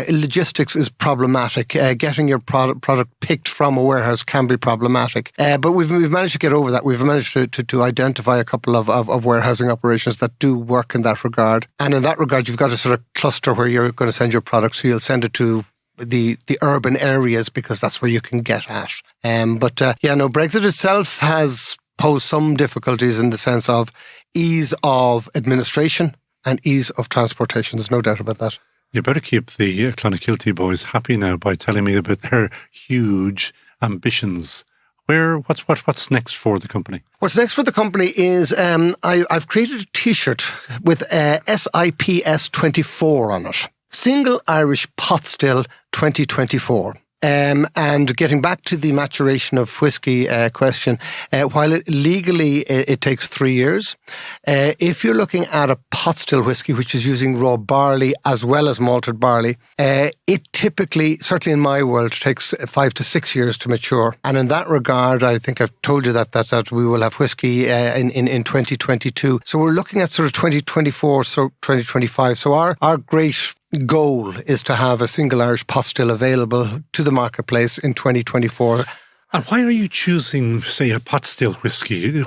S6: logistics is problematic. Getting your product picked from a warehouse can be problematic. But we've managed to get over that. We've managed to identify a couple of warehousing operations that do work in that regard. And in that regard, you've got a sort of cluster where you're going to send your product. So you'll send it to the urban areas because that's where you can get at. Brexit itself has posed some difficulties in the sense of ease of administration and ease of transportation. There's no doubt about that.
S2: You better keep the Clonakilty boys happy now by telling me about their huge ambitions. What's next for the company?
S6: What's next for the company is I've created a T-shirt with SIPS 24 on it. Single Irish Pot Still 2024. And getting back to the maturation of whiskey question, while legally it takes 3 years, if you're looking at a pot still whiskey, which is using raw barley as well as malted barley, it typically, certainly in my world, takes 5 to 6 years to mature. And in that regard, I think I've told you that we will have whiskey in 2022. So we're looking at sort of 2024, so 2025. So our great goal is to have a single Irish pot still available to the marketplace in 2024.
S2: And why are you choosing, say, a pot still whiskey? You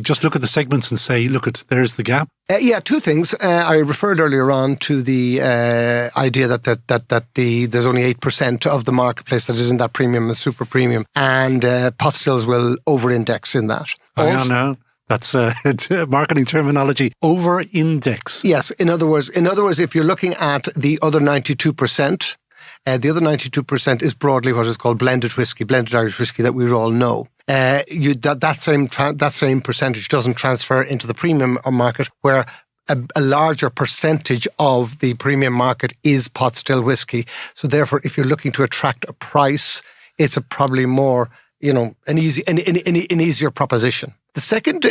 S2: just look at the segments and say, there's the gap?
S6: Two things. I referred earlier on to the idea that there's only 8% of the marketplace that is in that premium and super premium, and pot stills will over-index in that.
S2: No. That's marketing terminology. Over-index.
S6: Yes. In other words, if you're looking at the other 92%, the other 92% is broadly what is called blended Irish whiskey that we all know. That same percentage doesn't transfer into the premium market, where a larger percentage of the premium market is pot still whiskey. So therefore, if you're looking to attract a price, it's probably more, an easier proposition. The second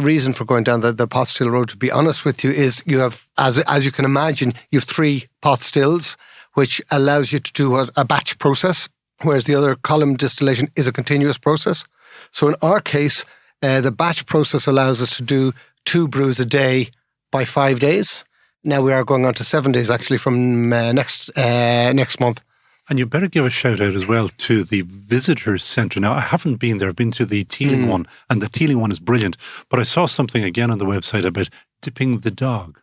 S6: reason for going down the pot still road, to be honest with you, is you have, as you can imagine, you have 3 pot stills, which allows you to do a batch process, whereas the other column distillation is a continuous process. So in our case, the batch process allows us to do 2 brews a day by 5 days. Now we are going on to 7 days actually from next month.
S2: And you better give a shout out as well to the visitor centre. Now, I haven't been there. I've been to the Teeling one, and the Teeling one is brilliant. But I saw something again on the website about dipping the dog.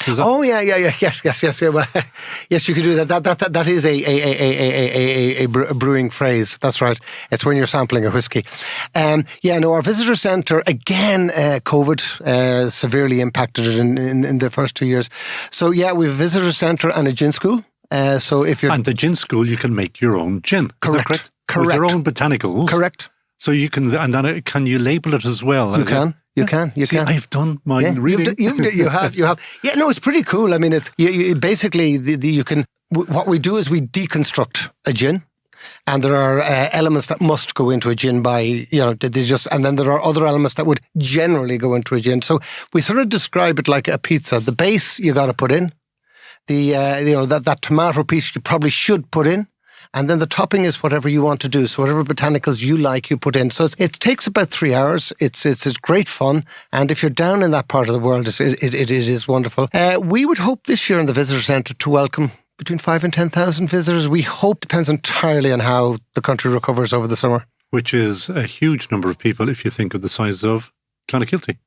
S2: Yes.
S6: Yeah. Well, yes, you could do that. That is a brewing phrase. That's right. It's when you're sampling a whiskey. Our visitor centre, again, COVID severely impacted it in the first 2 years. So, we have a visitor centre and a gin school.
S2: And the gin school, you can make your own gin.
S6: Correct.
S2: With your own botanicals.
S6: Correct.
S2: So you can, and then can you label it as well?
S6: You can. You can.
S2: I've done my reading.
S6: You have. Yeah, no, it's pretty cool. I mean, it's you basically you can. What we do is we deconstruct a gin. And there are elements that must go into a gin and then there are other elements that would generally go into a gin. So we sort of describe it like a pizza. The base you got to put in, that tomato piece you probably should put in, and then the topping is whatever you want to do. So whatever botanicals you like, you put in. So it takes about 3 hours. It's great fun, and if you're down in that part of the world, it is wonderful. We would hope this year in the visitor centre to welcome between 5,000 and 10,000 visitors. We hope. Depends entirely on how the country recovers over the summer.
S2: Which is a huge number of people if you think of the size of Clonakilty.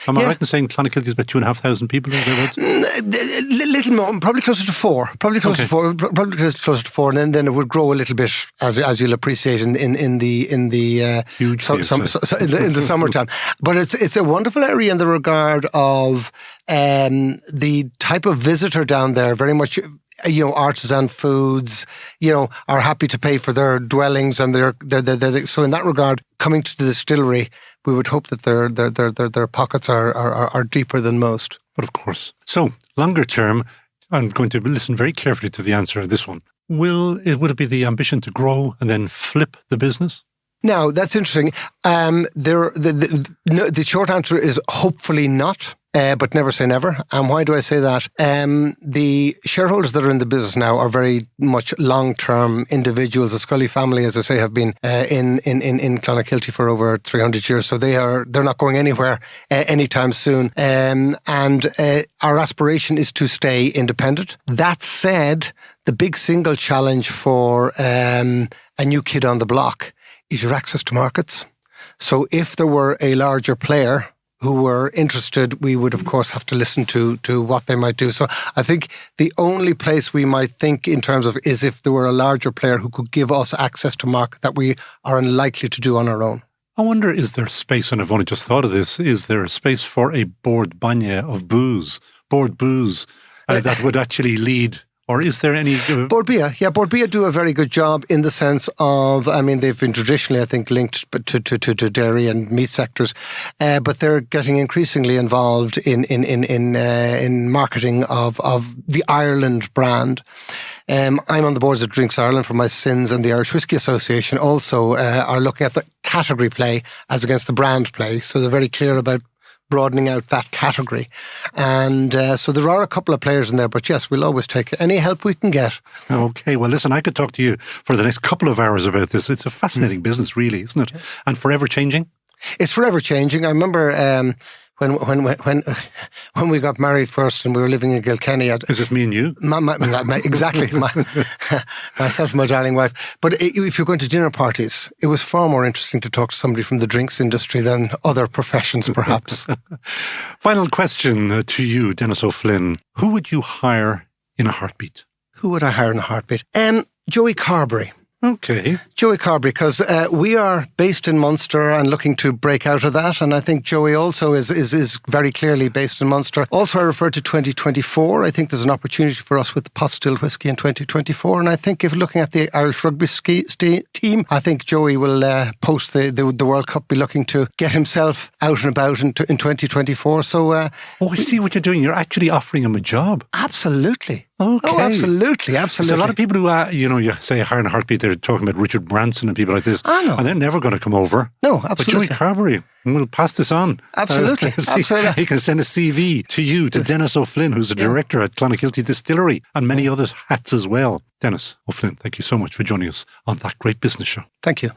S2: Am I right in saying Clonakilty is about 2,500 people?
S6: Little more, probably closer to 4. Probably closer to 4, and then it would grow a little bit, as you'll appreciate in the summertime. But it's a wonderful area in the regard of the type of visitor down there. Very much. Artisan foods, are happy to pay for their dwellings, and they're so in that regard, coming to the distillery, we would hope that their pockets are deeper than most.
S2: But of course. So longer term, I'm going to listen very carefully to the answer of this one. Would it be the ambition to grow and then flip the business?
S6: Now, that's interesting. The short answer is hopefully not. But never say never. And why do I say that? The shareholders that are in the business now are very much long-term individuals. The Scully family, as I say, have been in Clonakilty for over 300 years. So they're not going anywhere anytime soon. And our aspiration is to stay independent. That said, the big single challenge for a new kid on the block is your access to markets. So if there were a larger player who were interested, we would, of course, have to listen to what they might do. So I think the only place we might think in terms of is if there were a larger player who could give us access to market that we are unlikely to do on our own.
S2: I wonder, is there space, and I've only just thought of this, is there a space for a board banya of booze that would actually lead... Or is there any...
S6: Bord Bia do a very good job in the sense of, they've been traditionally, I think, linked to dairy and meat sectors, but they're getting increasingly involved in marketing of the Ireland brand. I'm on the boards of Drinks Ireland for my sins, and the Irish Whisky Association also are looking at the category play as against the brand play. So they're very clear about broadening out that category. And so there are a couple of players in there, but yes, we'll always take any help we can get.
S2: Okay, well listen, I could talk to you for the next couple of hours about this. It's a fascinating business, really, isn't it? And forever changing? It's forever changing. I remember when we got married first and we were living in Kilkenny. Is this me and you? Exactly. Myself and my darling wife. But if you're going to dinner parties, it was far more interesting to talk to somebody from the drinks industry than other professions, perhaps. Final question to you, Denis O'Flynn. Who would you hire in a heartbeat? Who would I hire in a heartbeat? Joey Carbery. Okay. Joey Carbery, because we are based in Munster and looking to break out of that. And I think Joey also is very clearly based in Munster. Also, I refer to 2024. I think there's an opportunity for us with the pot distilled whisky in 2024. And I think if looking at the Irish rugby team, I think Joey will, post the World Cup, be looking to get himself out and about in 2024. So, I see what you're doing. You're actually offering him a job. Absolutely. Okay. Oh, absolutely. So a lot of people who, you say hire in a heartbeat, they're talking about Richard Branson and people like this. I know. And they're never going to come over. No, absolutely. But Joey Carbery, we'll pass this on. Absolutely. Absolutely. He can send a CV to you, to Denis O'Flynn, who's a director at Clonakilty Distillery, and many other hats as well. Denis O'Flynn, thank you so much for joining us on That Great Business Show. Thank you.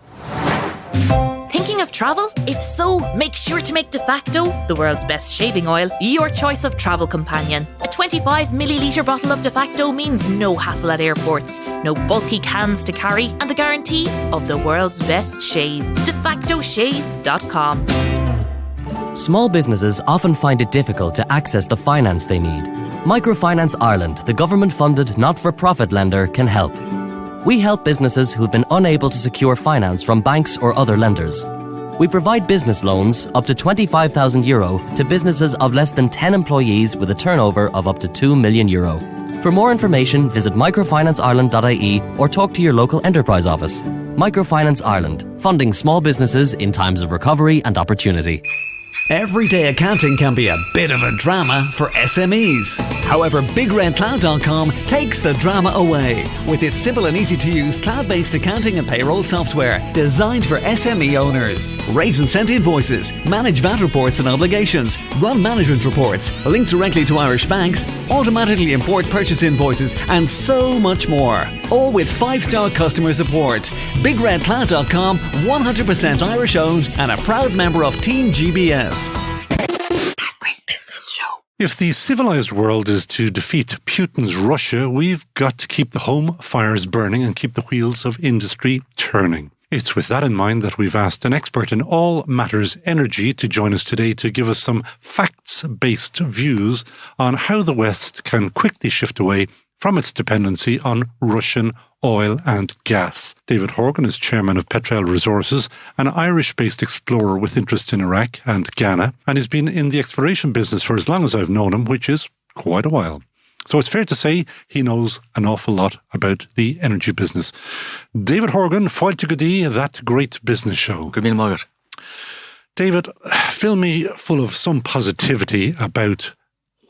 S1: Thinking of travel? If so, make sure to make De Facto, the world's best shaving oil, your choice of travel companion. A 25ml bottle of De Facto means no hassle at airports, no bulky cans to carry, and the guarantee of the world's best shave. DeFactoShave.com.
S5: Small businesses often find it difficult to access the finance they need. Microfinance Ireland, the government-funded not-for-profit lender, can help. We help businesses who've been unable to secure finance from banks or other lenders. We provide business loans up to €25,000 to businesses of less than 10 employees with a turnover of up to €2 million. For more information, visit microfinanceIreland.ie or talk to your local enterprise office. Microfinance Ireland, funding small businesses in times of recovery and opportunity.
S4: Everyday accounting can be a bit of a drama for SMEs. However, BigRedCloud.com takes the drama away with its simple and easy to use cloud-based accounting and payroll software designed for SME owners. Raise and send invoices, manage VAT reports and obligations, run management reports, link directly to Irish banks, automatically import purchase invoices, and so much more. All with 5-star customer support. BigRedCloud.com, 100% Irish owned and a proud member of TeamGBS.
S2: If the civilized world is to defeat Putin's Russia, we've got to keep the home fires burning and keep the wheels of industry turning. It's with that in mind that we've asked an expert in all matters energy to join us today to give us some facts-based views on how the West can quickly shift away from its dependency on Russian oil and gas. David Horgan is chairman of Petrel Resources, an Irish-based explorer with interest in Iraq and Ghana, and he's been in the exploration business for as long as I've known him, which is quite a while. So it's fair to say he knows an awful lot about the energy business. David Horgan, Fáilte go dtí, that great business show.
S7: Good morning, Margaret.
S2: David, fill me full of some positivity about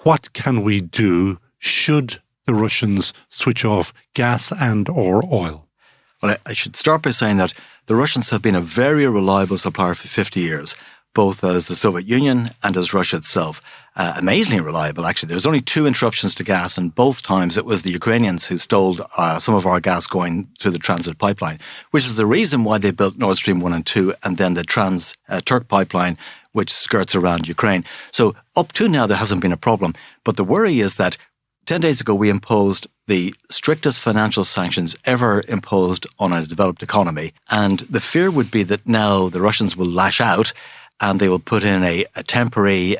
S2: what can we do should the Russians switch off gas and or oil.
S7: Well, I should start by saying that the Russians have been a very reliable supplier for 50 years, both as the Soviet Union and as Russia itself. Amazingly reliable, actually. There was only 2 interruptions to gas, and both times it was the Ukrainians who stole some of our gas going through the transit pipeline, which is the reason why they built Nord Stream 1 and 2 and then the Trans-Turk pipeline, which skirts around Ukraine. So up to now, there hasn't been a problem. But the worry is that 10 days ago, we imposed the strictest financial sanctions ever imposed on a developed economy. And the fear would be that now the Russians will lash out and they will put in a temporary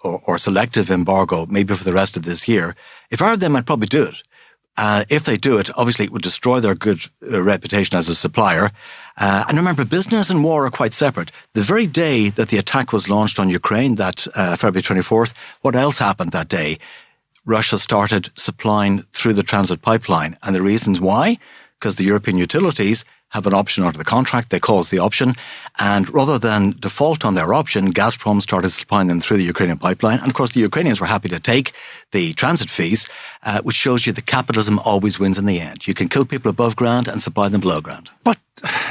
S7: or selective embargo, maybe for the rest of this year. If I were them, I'd probably do it. If they do it, obviously it would destroy their good reputation as a supplier. And remember, business and war are quite separate. The very day that the attack was launched on Ukraine, that February 24th, what else happened that day? Russia started supplying through the transit pipeline. And the reasons why? Because the European utilities have an option under the contract. They cause the option. And rather than default on their option, Gazprom started supplying them through the Ukrainian pipeline. And of course, the Ukrainians were happy to take the transit fees, which shows you that capitalism always wins in the end. You can kill people above ground and supply them below ground.
S2: But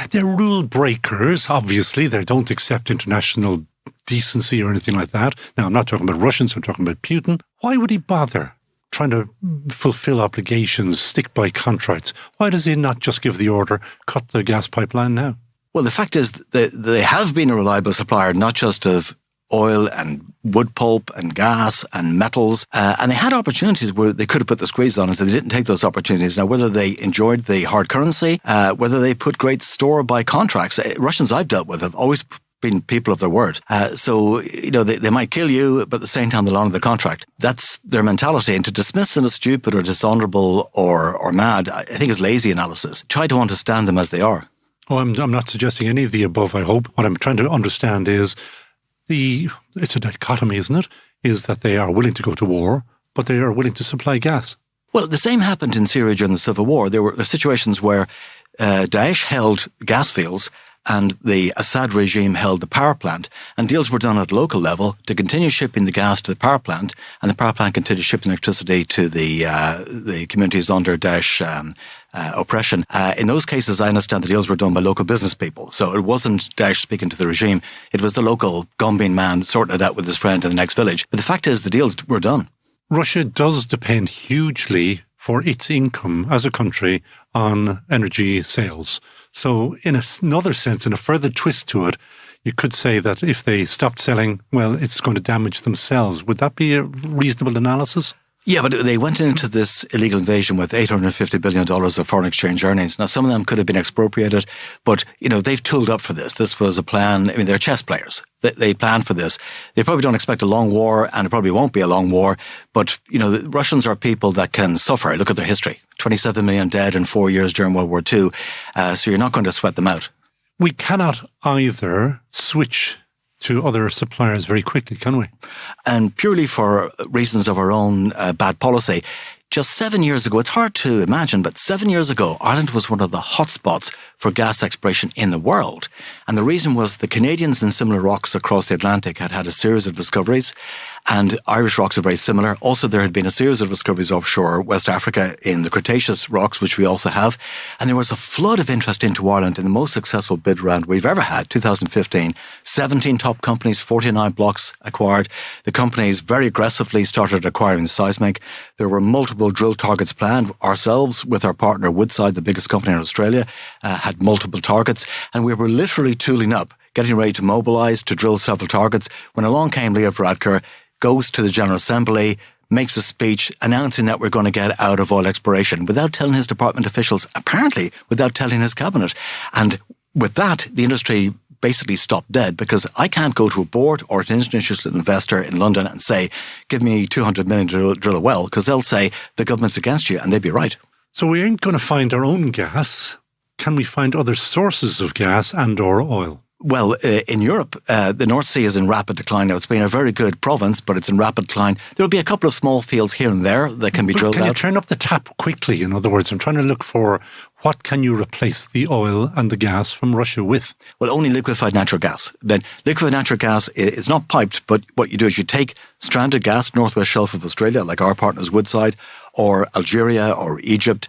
S2: they're rule breakers. Obviously, they don't accept international decency or anything like that. Now, I'm not talking about Russians, I'm talking about Putin. Why would he bother trying to fulfill obligations, stick by contracts? Why does he not just give the order, cut the gas pipeline now?
S7: Well, the fact is that they have been a reliable supplier, not just of oil and wood pulp and gas and metals. And they had opportunities where they could have put the squeeze on us, and they didn't take those opportunities. Now, whether they enjoyed the hard currency, whether they put great store by contracts, Russians I've dealt with have always been people of their word. So, they might kill you, but at the same time, they'll honour the contract. That's their mentality. And to dismiss them as stupid or dishonourable or mad, I think is lazy analysis. Try to understand them as they are.
S2: Oh, I'm not suggesting any of the above, I hope. What I'm trying to understand is it's a dichotomy, isn't it? Is that they are willing to go to war, but they are willing to supply gas.
S7: Well, the same happened in Syria during the civil war. There were situations where Daesh held gas fields and the Assad regime held the power plant, and deals were done at local level to continue shipping the gas to the power plant, and the power plant continued shipping electricity to the communities under Daesh oppression. In those cases, I understand the deals were done by local business people. So it wasn't Daesh speaking to the regime. It was the local Gumbian man sorting it out with his friend in the next village. But the fact is, the deals were done.
S2: Russia does depend hugely for its income as a country on energy sales. So in another sense, in a further twist to it, you could say that if they stopped selling, well, it's going to damage themselves. Would that be a reasonable analysis?
S7: Yeah, but they went into this illegal invasion with $850 billion of foreign exchange earnings. Now, some of them could have been expropriated, but, they've tooled up for this. This was a plan. I mean, they're chess players. They planned for this. They probably don't expect a long war, and it probably won't be a long war. But, the Russians are people that can suffer. Look at their history. 27 million dead in 4 years during World War II. So you're not going to sweat them out.
S2: We cannot either switch to other suppliers very quickly, can we?
S7: And purely for reasons of our own bad policy, just 7 years ago, it's hard to imagine, but 7 years ago, Ireland was one of the hotspots for gas exploration in the world. And the reason was the Canadians and similar rocks across the Atlantic had had a series of discoveries, and Irish rocks are very similar. Also, there had been a series of discoveries offshore West Africa in the Cretaceous rocks, which we also have. And there was a flood of interest into Ireland in the most successful bid round we've ever had, 2015. 17 top companies, 49 blocks acquired. The companies very aggressively started acquiring seismic. There were multiple drill targets planned. Ourselves, with our partner Woodside, the biggest company in Australia, had multiple targets. And we were literally tooling up, getting ready to mobilise to drill several targets, when along came Leo Varadkar, goes to the General Assembly, makes a speech announcing that we're going to get out of oil exploration without telling his department officials, apparently without telling his cabinet. And with that, the industry basically stopped dead, because I can't go to a board or an institutional investor in London and say, give me 200 million to drill a well, because they'll say the government's against you, and they'd be right.
S2: So we ain't going to find our own gas. Can we find other sources of gas and or oil?
S7: Well, in Europe, the North Sea is in rapid decline now. It's been a very good province, but it's in rapid decline. There'll be a couple of small fields here and there that can be drilled out.
S2: Can you turn up the tap quickly? In other words, I'm trying to look for what can you replace the oil and the gas from Russia with?
S7: Well, only liquefied natural gas. Then liquefied natural gas is not piped, but what you do is you take stranded gas, northwest shelf of Australia, like our partners Woodside, or Algeria, or Egypt,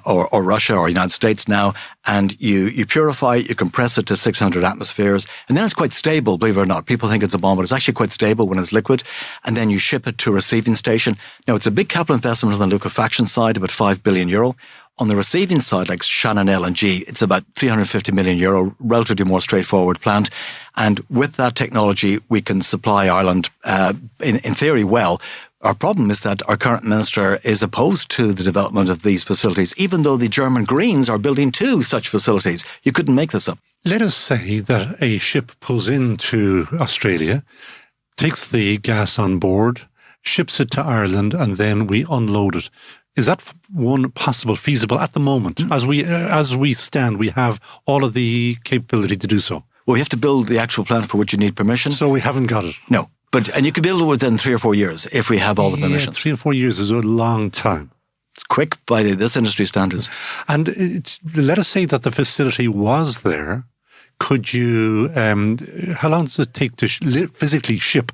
S7: or Russia or United States now, and you purify it, you compress it to 600 atmospheres, and then it's quite stable, believe it or not. People think it's a bomb, but it's actually quite stable when it's liquid, and then you ship it to a receiving station. Now, it's a big capital investment on the liquefaction side, about €5 billion. On the receiving side, like Shannon LNG, it's about €350 million, relatively more straightforward plant. And with that technology, we can supply Ireland, in theory, well. Our problem is that our current minister is opposed to the development of these facilities, even though the German Greens are building 2 such facilities. You couldn't make this up.
S2: Let us say that a ship pulls into Australia, takes the gas on board, ships it to Ireland, and then we unload it. Is that one possible, feasible at the moment? As we stand, we have all of the capability to do so.
S7: Well, we have to build the actual plant for which you need permission.
S2: So we haven't got it?
S7: No. And you can build it within 3 or 4 years if we have all the permissions.
S2: 3 or 4 years is a long time.
S7: It's quick by this industry standards.
S2: And let us say that the facility was there. Could you, how long does it take to physically ship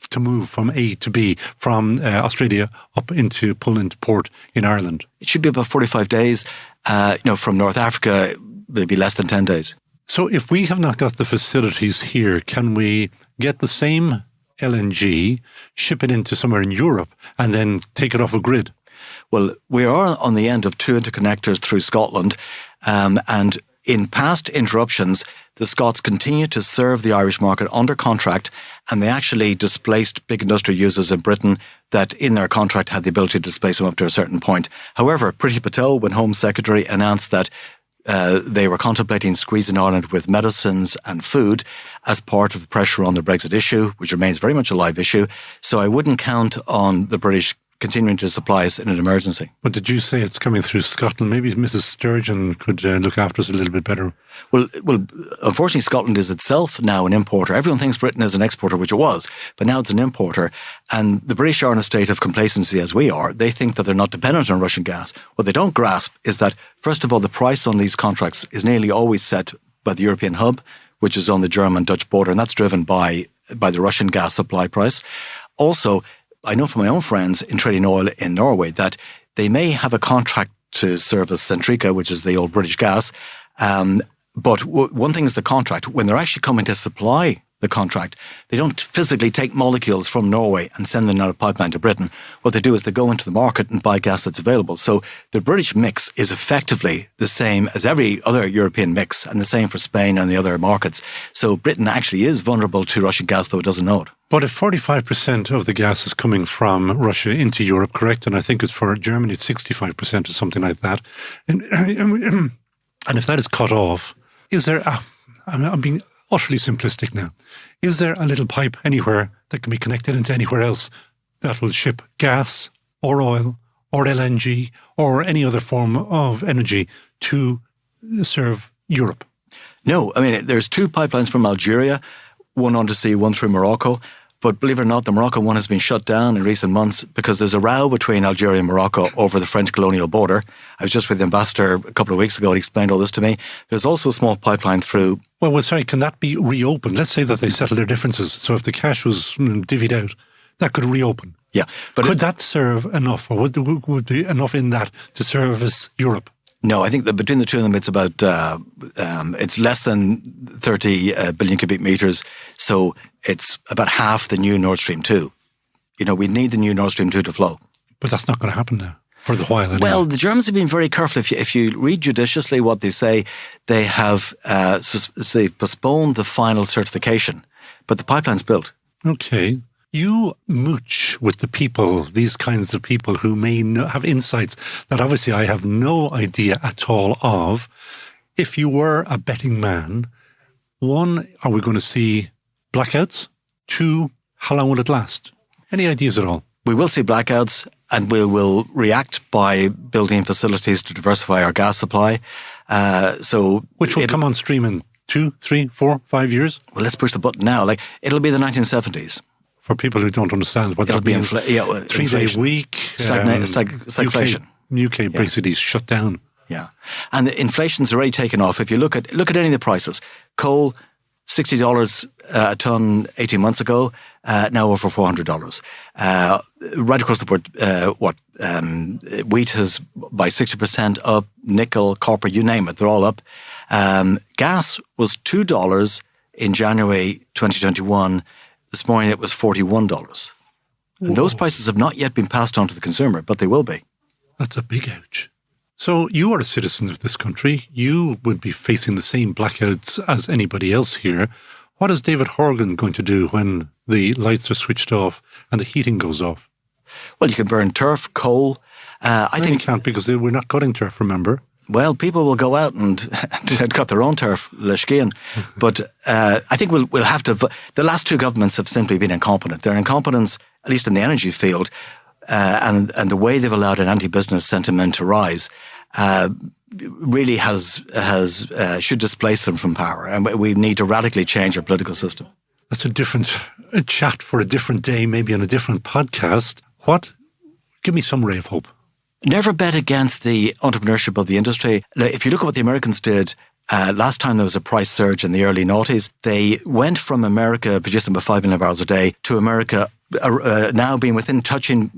S2: to move from A to B, from Australia up into pull into port in Ireland?
S7: It should be about 45 days. From North Africa, maybe less than 10 days.
S2: So if we have not got the facilities here, can we get the same LNG, ship it into somewhere in Europe, and then take it off a grid?
S7: Well, we are on the end of 2 interconnectors through Scotland, and in past interruptions, the Scots continue to serve the Irish market under contract, and they actually displaced big industrial users in Britain that in their contract had the ability to displace them up to a certain point. However, Priti Patel, when Home Secretary, announced that they were contemplating squeezing Ireland with medicines and food as part of the pressure on the Brexit issue, which remains very much a live issue. So I wouldn't count on the British continuing to supply us in an emergency.
S2: But did you say it's coming through Scotland? Maybe Mrs. Sturgeon could look after us a little bit better.
S7: Well, unfortunately, Scotland is itself now an importer. Everyone thinks Britain is an exporter, which it was, but now it's an importer. And the British are in a state of complacency, as we are. They think that they're not dependent on Russian gas. What they don't grasp is that, first of all, the price on these contracts is nearly always set by the European hub, which is on the German-Dutch border, and that's driven by the Russian gas supply price. Also, I know from my own friends in trading oil in Norway that they may have a contract to service Centrica, which is the old British gas. But one thing is the contract. When they're actually coming to supply the contract, they don't physically take molecules from Norway and send them on a pipeline to Britain. What they do is they go into the market and buy gas that's available. So the British mix is effectively the same as every other European mix, and the same for Spain and the other markets. So Britain actually is vulnerable to Russian gas, though it doesn't know it.
S2: But if 45% of the gas is coming from Russia into Europe, correct? And I think it's for Germany, it's 65% or something like that. And if that is cut off, is there, I'm being utterly simplistic now, is there a little pipe anywhere that can be connected into anywhere else that will ship gas or oil or LNG or any other form of energy to serve Europe?
S7: No, I mean, there's 2 pipelines from Algeria, one onto sea, one through Morocco. But believe it or not, the Moroccan one has been shut down in recent months because there's a row between Algeria and Morocco over the French colonial border. I was just with the ambassador a couple of weeks ago. He explained all this to me. There's also a small pipeline through.
S2: Well, sorry, can that be reopened? Let's say that they settle their differences. So if the cash was divvied out, that could reopen.
S7: Yeah. But
S2: could that serve enough, or would be enough in that to service Europe?
S7: No, I think that between the two of them, it's about, it's less than 30 billion cubic meters. So it's about half the new Nord Stream 2. You know, we need the new Nord Stream 2 to flow.
S2: But that's not going to happen now, for the while. Anyway.
S7: Well, the Germans have been very careful. If you read judiciously what they say, they have postponed the final certification, but the pipeline's built.
S2: Okay. You mooch with the people, these kinds of people who may have insights that obviously I have no idea at all of. If you were a betting man, 1, are we going to see blackouts? 2, how long will it last? Any ideas at all?
S7: We will see blackouts, and we will react by building facilities to diversify our gas supply.
S2: Which will come on stream in 2, 3, 4, 5 years?
S7: Well, let's push the button now. It'll be the 1970s.
S2: For people who don't understand what that means, 3-day week,
S7: stagflation.
S2: UK basically shut down.
S7: Yeah, and the inflation's already taken off. If you look at any of the prices, coal, $60 a ton 18 months ago, now over $400. Right across the board, wheat has by 60% up, nickel, copper, you name it, they're all up. Gas was $2 in January 2021. This morning it was $41. And those prices have not yet been passed on to the consumer, but they will be.
S2: That's a big ouch. So you are a citizen of this country. You would be facing the same blackouts as anybody else here. What is David Horgan going to do when the lights are switched off and the heating goes off?
S7: Well, you can burn turf, coal. I think
S2: you can't, because we're not cutting turf, remember?
S7: Well, people will go out and cut their own turf, Leishkian. But I think we'll have to. The last two governments have simply been incompetent. Their incompetence, at least in the energy field, and the way they've allowed an anti-business sentiment to rise, really should displace them from power. And we need to radically change our political system.
S2: That's a chat for a different day, maybe on a different podcast. Give me some ray of hope.
S7: Never bet against the entrepreneurship of the industry. If you look at what the Americans did, last time there was a price surge in the early noughties, they went from America producing about 5 million barrels a day to America now being within touching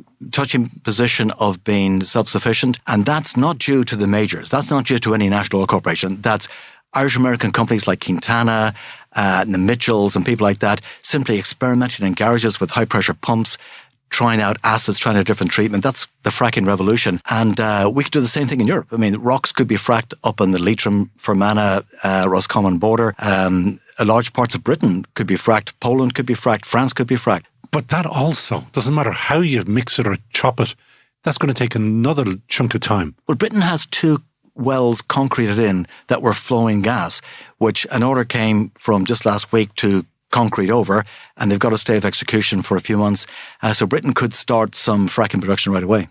S7: position of being self-sufficient. And that's not due to the majors. That's not due to any national oil corporation. That's Irish-American companies like Quintana, and the Mitchells and people like that simply experimenting in garages with high-pressure pumps, trying out acids, trying out different treatment. That's the fracking revolution. And we could do the same thing in Europe. I mean, rocks could be fracked up on the Leitrim, Fermanagh, Roscommon border. Large parts of Britain could be fracked. Poland could be fracked. France could be fracked.
S2: But that also, doesn't matter how you mix it or chop it, that's going to take another chunk of time.
S7: Well, Britain has 2 wells concreted in that were flowing gas, which an order came from just last week to concrete over, and they've got a stay of execution for a few months. So Britain could start some fracking production right away.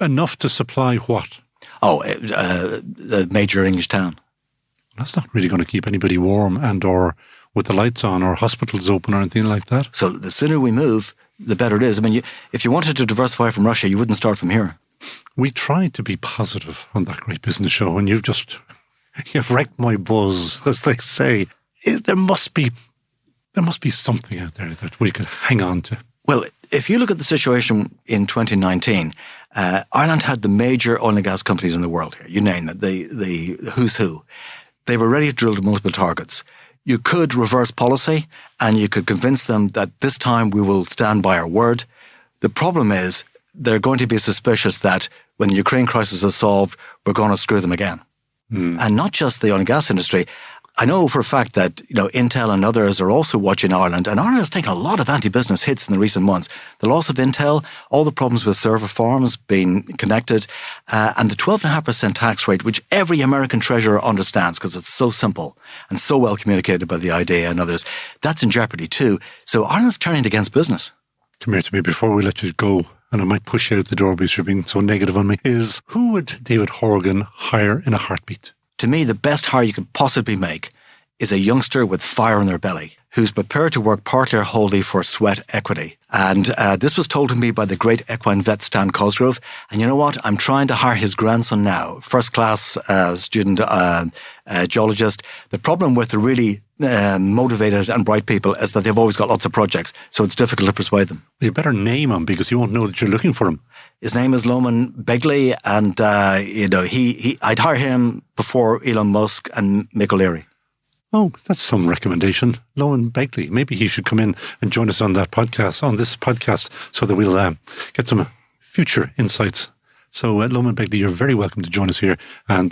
S2: Enough to supply what?
S7: A major English town.
S2: That's not really going to keep anybody warm and or with the lights on or hospitals open or anything like that.
S7: So the sooner we move, the better it is. I mean, if you wanted to diversify from Russia, you wouldn't start from here.
S2: We tried to be positive on that great business show, and you've wrecked my buzz, as they say. There must be something out there that we could hang on to.
S7: Well, if you look at the situation in 2019, Ireland had the major oil and gas companies in the world here. You name it, the who's who. They were ready to drill to multiple targets. You could reverse policy and you could convince them that this time we will stand by our word. The problem is they're going to be suspicious that when the Ukraine crisis is solved, we're going to screw them again. And not just the oil and gas industry. I know for a fact that Intel and others are also watching Ireland, and Ireland has taken a lot of anti-business hits in the recent months. The loss of Intel, all the problems with server farms being connected, and the 12.5% tax rate, which every American treasurer understands because it's so simple and so well communicated by the IDA and others, that's in jeopardy too. So Ireland's turning against business.
S2: Come here to me before we let you go, and I might push you out the door because you're being so negative on me, is who would David Horgan hire in a heartbeat?
S7: To me, the best hire you could possibly make is a youngster with fire in their belly who's prepared to work partly or wholly for sweat equity. And this was told to me by the great equine vet Stan Cosgrove. And you know what? I'm trying to hire his grandson now, first class student geologist. The problem with the really motivated and bright people is that they've always got lots of projects, so it's difficult to persuade them.
S2: You better name him because you won't know that you're looking for him.
S7: His name is Loman Begley, and I'd hire him before Elon Musk and Mick O'Leary.
S2: Oh, that's some recommendation. Loman Begley. Maybe he should come in and join us on this podcast, so that we'll get some future insights. So, Loman Begley, you're very welcome to join us here. And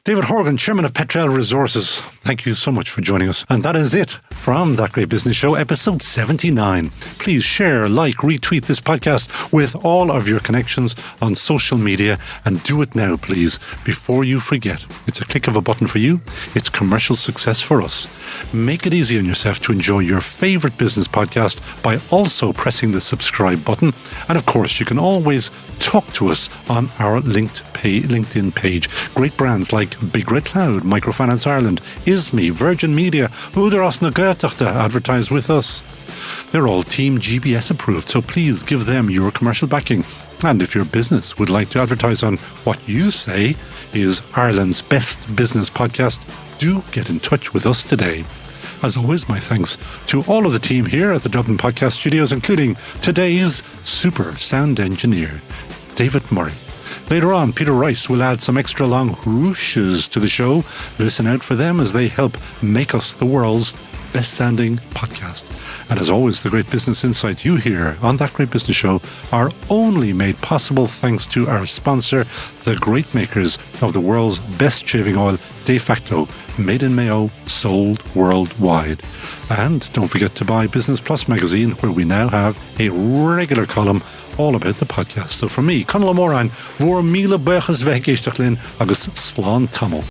S2: David Horgan, Chairman of Petrel Resources, thank you so much for joining us. And that is it from That Great Business Show, episode 79. Please share, like, retweet this podcast with all of your connections on social media, and do it now, please, before you forget. It's a click of a button for you. It's commercial success for us. Make it easy on yourself to enjoy your favourite business podcast by also pressing the subscribe button. And of course, you can always talk to us on our LinkedIn page. Great brands like Big Red Cloud, Microfinance Ireland, Isme, Virgin Media, Uderos na Goetachta advertise with us. They're all TeamGBS approved, so please give them your commercial backing. And if your business would like to advertise on what you say is Ireland's best business podcast, do get in touch with us today. As always, my thanks to all of the team here at the Dublin Podcast Studios, including today's super sound engineer, David Murray. Later on, Peter Rice will add some extra long whooshes to the show. Listen out for them as they help make us the world's best-sounding podcast. And as always, the great business insight you hear on That Great Business Show are only made possible thanks to our sponsor, the great makers of the world's best shaving oil, De Facto, made in Mayo, sold worldwide. And don't forget to buy Business Plus magazine, where we now have a regular column all about the podcast. So for me, Connell Moran, vor mille buchas veggeistachlin agus slán tamil.